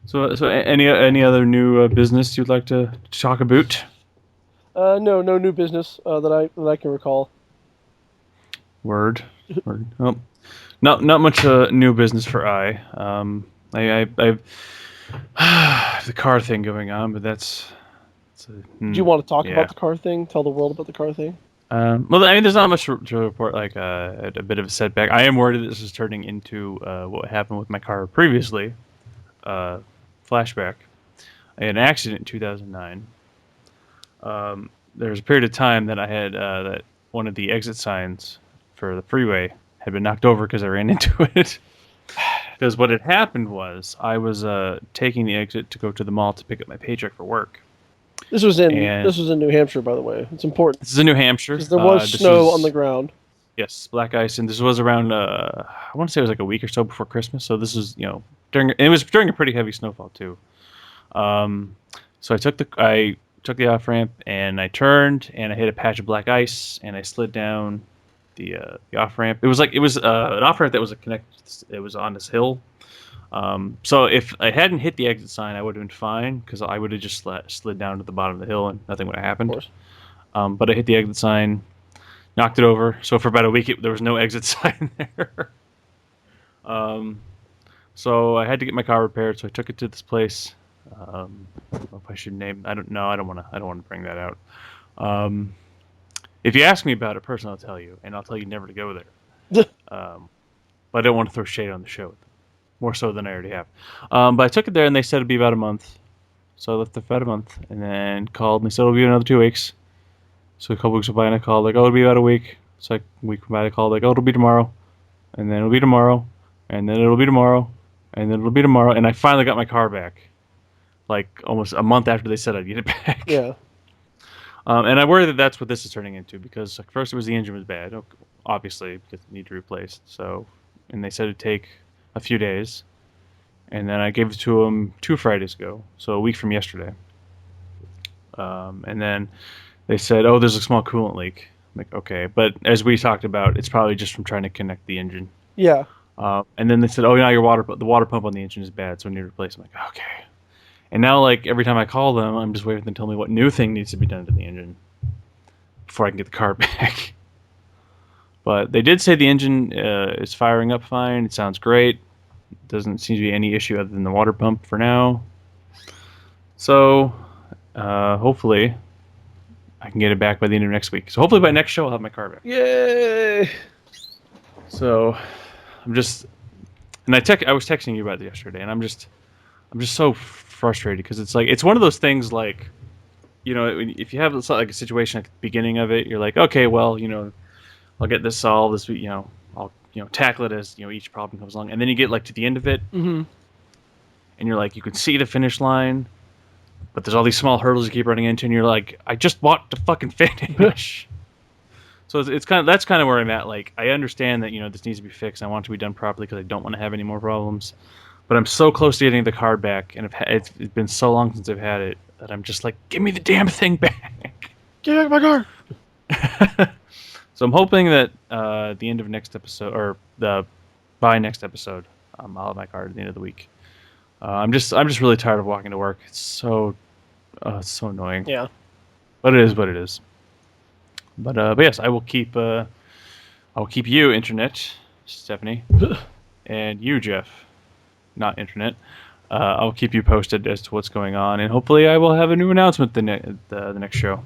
So any other new business you'd like to talk about? No new business that I can recall. Word. Oh, not much new business for I. I have the car thing going on, but that's. Do you want to talk yeah. about the car thing? Tell the world about the car thing. Well, I mean, there's not much to report. Like a bit of a setback. I am worried that this is turning into what happened with my car previously. Flashback. I had an accident in 2009. There was a period of time that I had that one of the exit signs for the freeway had been knocked over because I ran into it. Because what had happened was I was taking the exit to go to the mall to pick up my paycheck for work. This was in New Hampshire, by the way. It's important This is in New Hampshire. because there was snow on the ground. Yes, black ice, and this was around. I want to say it was like a week or so before Christmas. So this is it was during a pretty heavy snowfall too. So I took the off ramp and I turned and I hit a patch of black ice and I slid down the off ramp. It was an off ramp that was it was on this hill. So if I hadn't hit the exit sign, I would have been fine because I would have just slid down to the bottom of the hill and nothing would have happened. Of course. But I hit the exit sign, knocked it over. So for about a week, there was no exit sign there. So I had to get my car repaired. So I took it to this place. I don't know if I should name. I don't know. I don't want to bring that out. Um, if you ask me about it personally, I'll tell you, and I'll tell you never to go there. But I don't want to throw shade on the show, more so than I already have. But I took it there, and they said it'd be about a month. So I left there for about a month, and then called, and they said it'll be another 2 weeks. So a couple weeks went by, and I called, like, oh, it'll be about a week. So like a week went by, I called, like, oh, it'll be tomorrow, and then it'll be tomorrow, and then it'll be tomorrow, and then it'll be tomorrow, and I finally got my car back, like almost a month after they said I'd get it back. Yeah. And I worry that that's what this is turning into, because like, first it was the engine was bad, obviously, because it needed to replace. So, and they said it'd take a few days, and then I gave it to them 2 Fridays ago, so a week from yesterday. And then they said, "Oh, there's a small coolant leak." I'm like, okay, but as we talked about, it's probably just from trying to connect the engine. Yeah. And then they said, "Oh, yeah, the water pump on the engine is bad, so we need to replace." I'm like, okay. And now, like every time I call them, I'm just waiting for them to tell me what new thing needs to be done to the engine before I can get the car back. But they did say the engine is firing up fine. It sounds great. Doesn't seem to be any issue other than the water pump for now. So hopefully I can get it back by the end of next week. So hopefully by next show I'll have my car back. Yay! So I'm just, and I was texting you about it yesterday, and I'm just so frustrated because it's like it's one of those things like, you know, if you have like a situation at the beginning of it, you're like, okay, well, you know, I'll get this solved this week, you know, I'll tackle it as each problem comes along, and then you get like to the end of it, and you're like, you can see the finish line, but there's all these small hurdles you keep running into, and you're like, I just want to fucking finish. So it's that's kind of where I'm at. Like, I understand that this needs to be fixed. I want it to be done properly because I don't want to have any more problems. But I'm so close to getting the car back, and it's been so long since I've had it that I'm just like, give me the damn thing back. Give me my car. So I'm hoping that the end of next episode, or by next episode, I'll have my car at the end of the week. I'm just really tired of walking to work. It's so annoying. Yeah. But it is what it is. But yes, I will keep you, Internet, Stephanie, and you, Jeff, not Internet. I'll keep you posted as to what's going on, and hopefully I will have a new announcement the next show.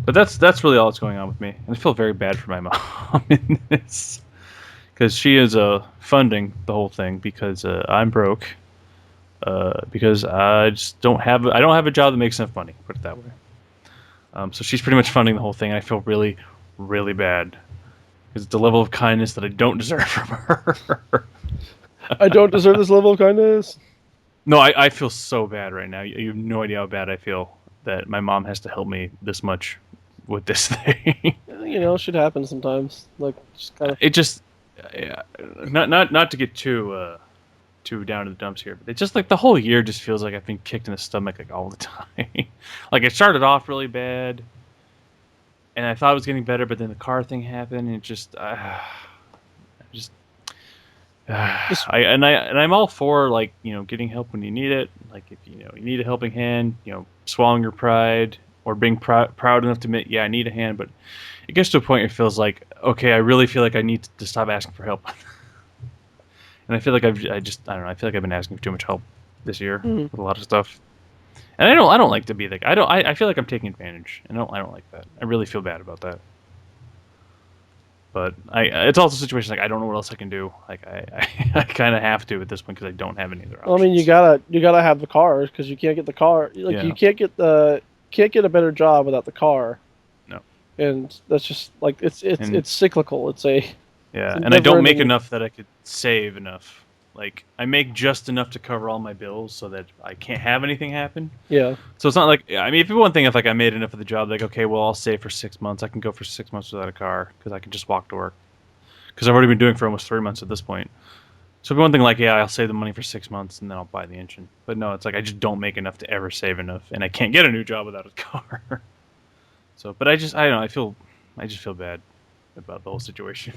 But that's really all that's going on with me, and I feel very bad for my mom in this, because she is funding the whole thing because I'm broke, because I just don't have a job that makes enough money. Put it that way. So she's pretty much funding the whole thing, and I feel really, really bad because it's a level of kindness that I don't deserve from her. I don't deserve this level of kindness. No, I feel so bad right now. You have no idea how bad I feel that my mom has to help me this much with this thing. Shit happens sometimes. Like, just kind of. It just, yeah, not to get too down to the dumps here, but it's just like the whole year just feels like I've been kicked in the stomach like all the time. Like, it started off really bad, and I thought it was getting better, but then the car thing happened, and it just I'm all for, like, getting help when you need it. Like, if you need a helping hand, swallowing your pride or being proud enough to admit, yeah, I need a hand. But it gets to a point where it feels like, okay, I really feel like I need to stop asking for help. And I feel like I don't know. I feel like I've been asking for too much help this year with a lot of stuff. And I don't like to be like, I feel like I'm taking advantage, and I don't like that. I really feel bad about that. But it's also a situation like I don't know what else I can do. Like, I kind of have to at this point because I don't have any other options. Well, I mean, you gotta have the car because you can't get the car. Like, you can't get a better job without the car. No. And that's just like it's cyclical. It's and I don't make enough that I could save enough. Like, I make just enough to cover all my bills so that I can't have anything happen. Yeah. So it's not like, I mean, if it's one thing, if like I made enough of the job, like, okay, well, I'll save for 6 months. I can go for 6 months without a car because I can just walk to work. Because I've already been doing it for almost 3 months at this point. So it'd be one thing like, yeah, I'll save the money for 6 months and then I'll buy the engine. But no, it's like I just don't make enough to ever save enough, and I can't get a new job without a car. So, but I don't know. I just feel bad about the whole situation.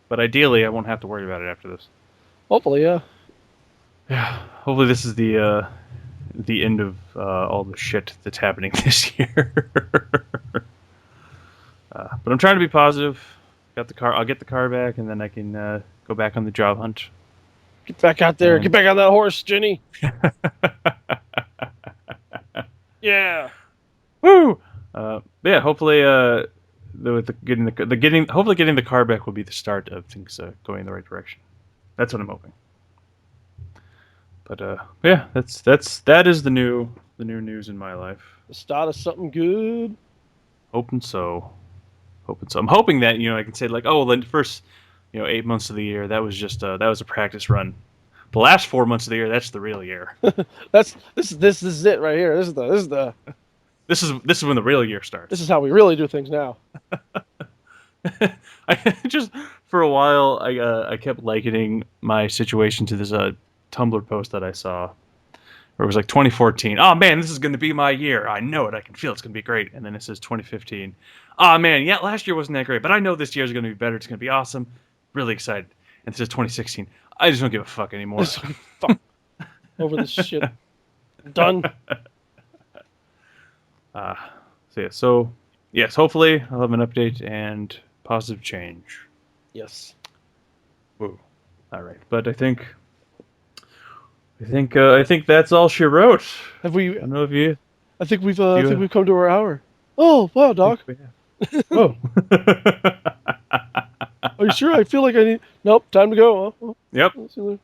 But ideally, I won't have to worry about it after this. Hopefully, yeah. Yeah. Hopefully, this is the end of all the shit that's happening this year. But I'm trying to be positive. Got the car. I'll get the car back, and then I can go back on the job hunt. Get back out there. Get back on that horse, Jenny. Yeah. Woo! But yeah, hopefully, with hopefully getting the car back will be the start of things going in the right direction. That's what I'm hoping. But yeah, that is the new news in my life. The start of something good. Hoping so. Hoping so. I'm hoping that I can say like, oh, well, the first 8 months of the year that was a practice run. The last 4 months of the year, that's the real year. This is it right here. This is when the real year This starts. is how we really do things now. I just for a while I kept likening my situation to this Tumblr post that I saw where it was like 2014. Oh man, this is going to be my year. I know it. I can feel it's going to be great. And then it says 2015. Oh man, yeah, last year wasn't that great, but I know this year is going to be better. It's going to be awesome. Really excited. And it says 2016. I just don't give a fuck anymore. Fuck over this shit. Done. So yes, hopefully I'll have an update and positive change. Yes. Woo. All right, but I think that's all she wrote. Have we? I don't know if you. I think we've come to our hour. Oh wow, Doc. Oh. Are you sure? I feel like I need. Nope. Time to go. Oh, Yep. oh.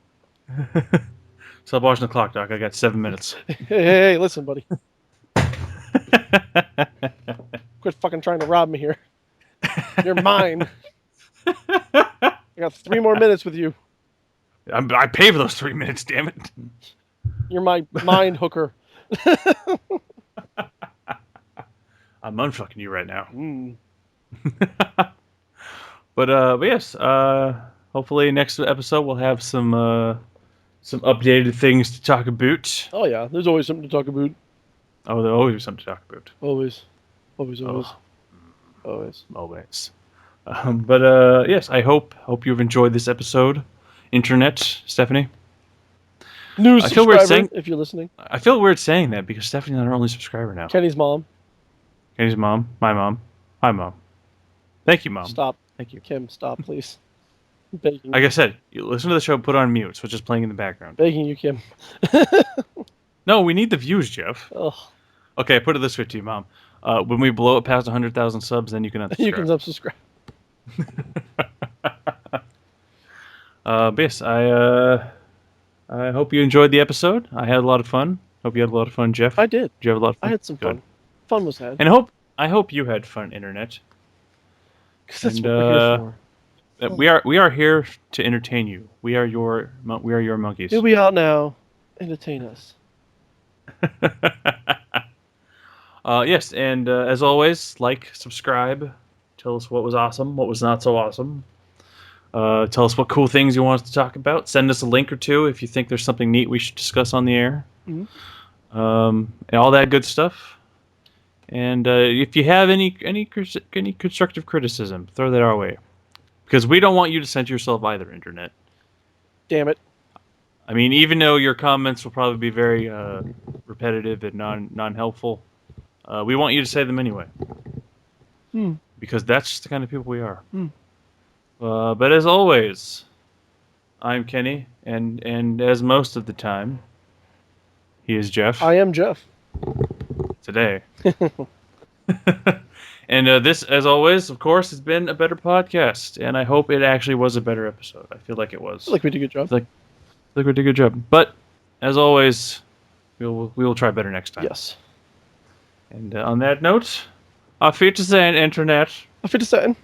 Stop watching the clock, Doc. I got 7 minutes. Hey, listen, buddy. Quit fucking trying to rob me here. You're mine. I got 3 more minutes with you. I pay for those 3 minutes. Damn it. You're my mind hooker. I'm unfucking you right now. Mm. But yes. Hopefully next episode we'll have some updated things to talk about. Oh yeah, there's always something to talk about. Oh, there'll always be something to talk about. Always. Oh. Always. But yes, I hope you've enjoyed this episode. Internet, Stephanie. New I feel weird subscriber, if you're listening. I feel weird saying that because Stephanie's not our only subscriber now. Kenny's mom. Kenny's mom, my mom, hi mom. Thank you, mom. Stop. Thank you. Kim, stop, please. Begging. Like I said, you listen to the show, put on mute, so it's just playing in the background. Begging you, Kim. No, we need the views, Jeff. Ugh. Okay, I put it this way to you, mom. When we blow it past 100,000 subs, then you can unsubscribe. You can unsubscribe. But yes, I hope you enjoyed the episode. I had a lot of fun. Hope you had a lot of fun, Jeff. I did. Did you have a lot of fun? I had some fun. Fun was had. And I hope you had fun, internet. Because that's what we're here for. We are here to entertain you. We are your monkeys. Here we are now. Entertain us. Yes, and as always, like, subscribe. Tell us what was awesome, what was not so awesome. Tell us what cool things you want us to talk about. Send us a link or two if you think there's something neat we should discuss on the air. Mm-hmm. And all that good stuff. And if you have any constructive criticism, throw that our way. Because we don't want you to censor yourself either, internet. Damn it. I mean, even though your comments will probably be very repetitive and non-helpful, we want you to say them anyway. Because that's the kind of people we are. But as always, I'm Kenny, and as most of the time, he is Jeff. I am Jeff. Today. And this, as always, of course, has been a better podcast, and I hope it actually was a better episode. I feel like it was. I feel like we did a good job. I feel like we did a good job. But, as always, we will try better next time. Yes. And on that note, auf Wiedersehen, Internet. Auf Wiedersehen.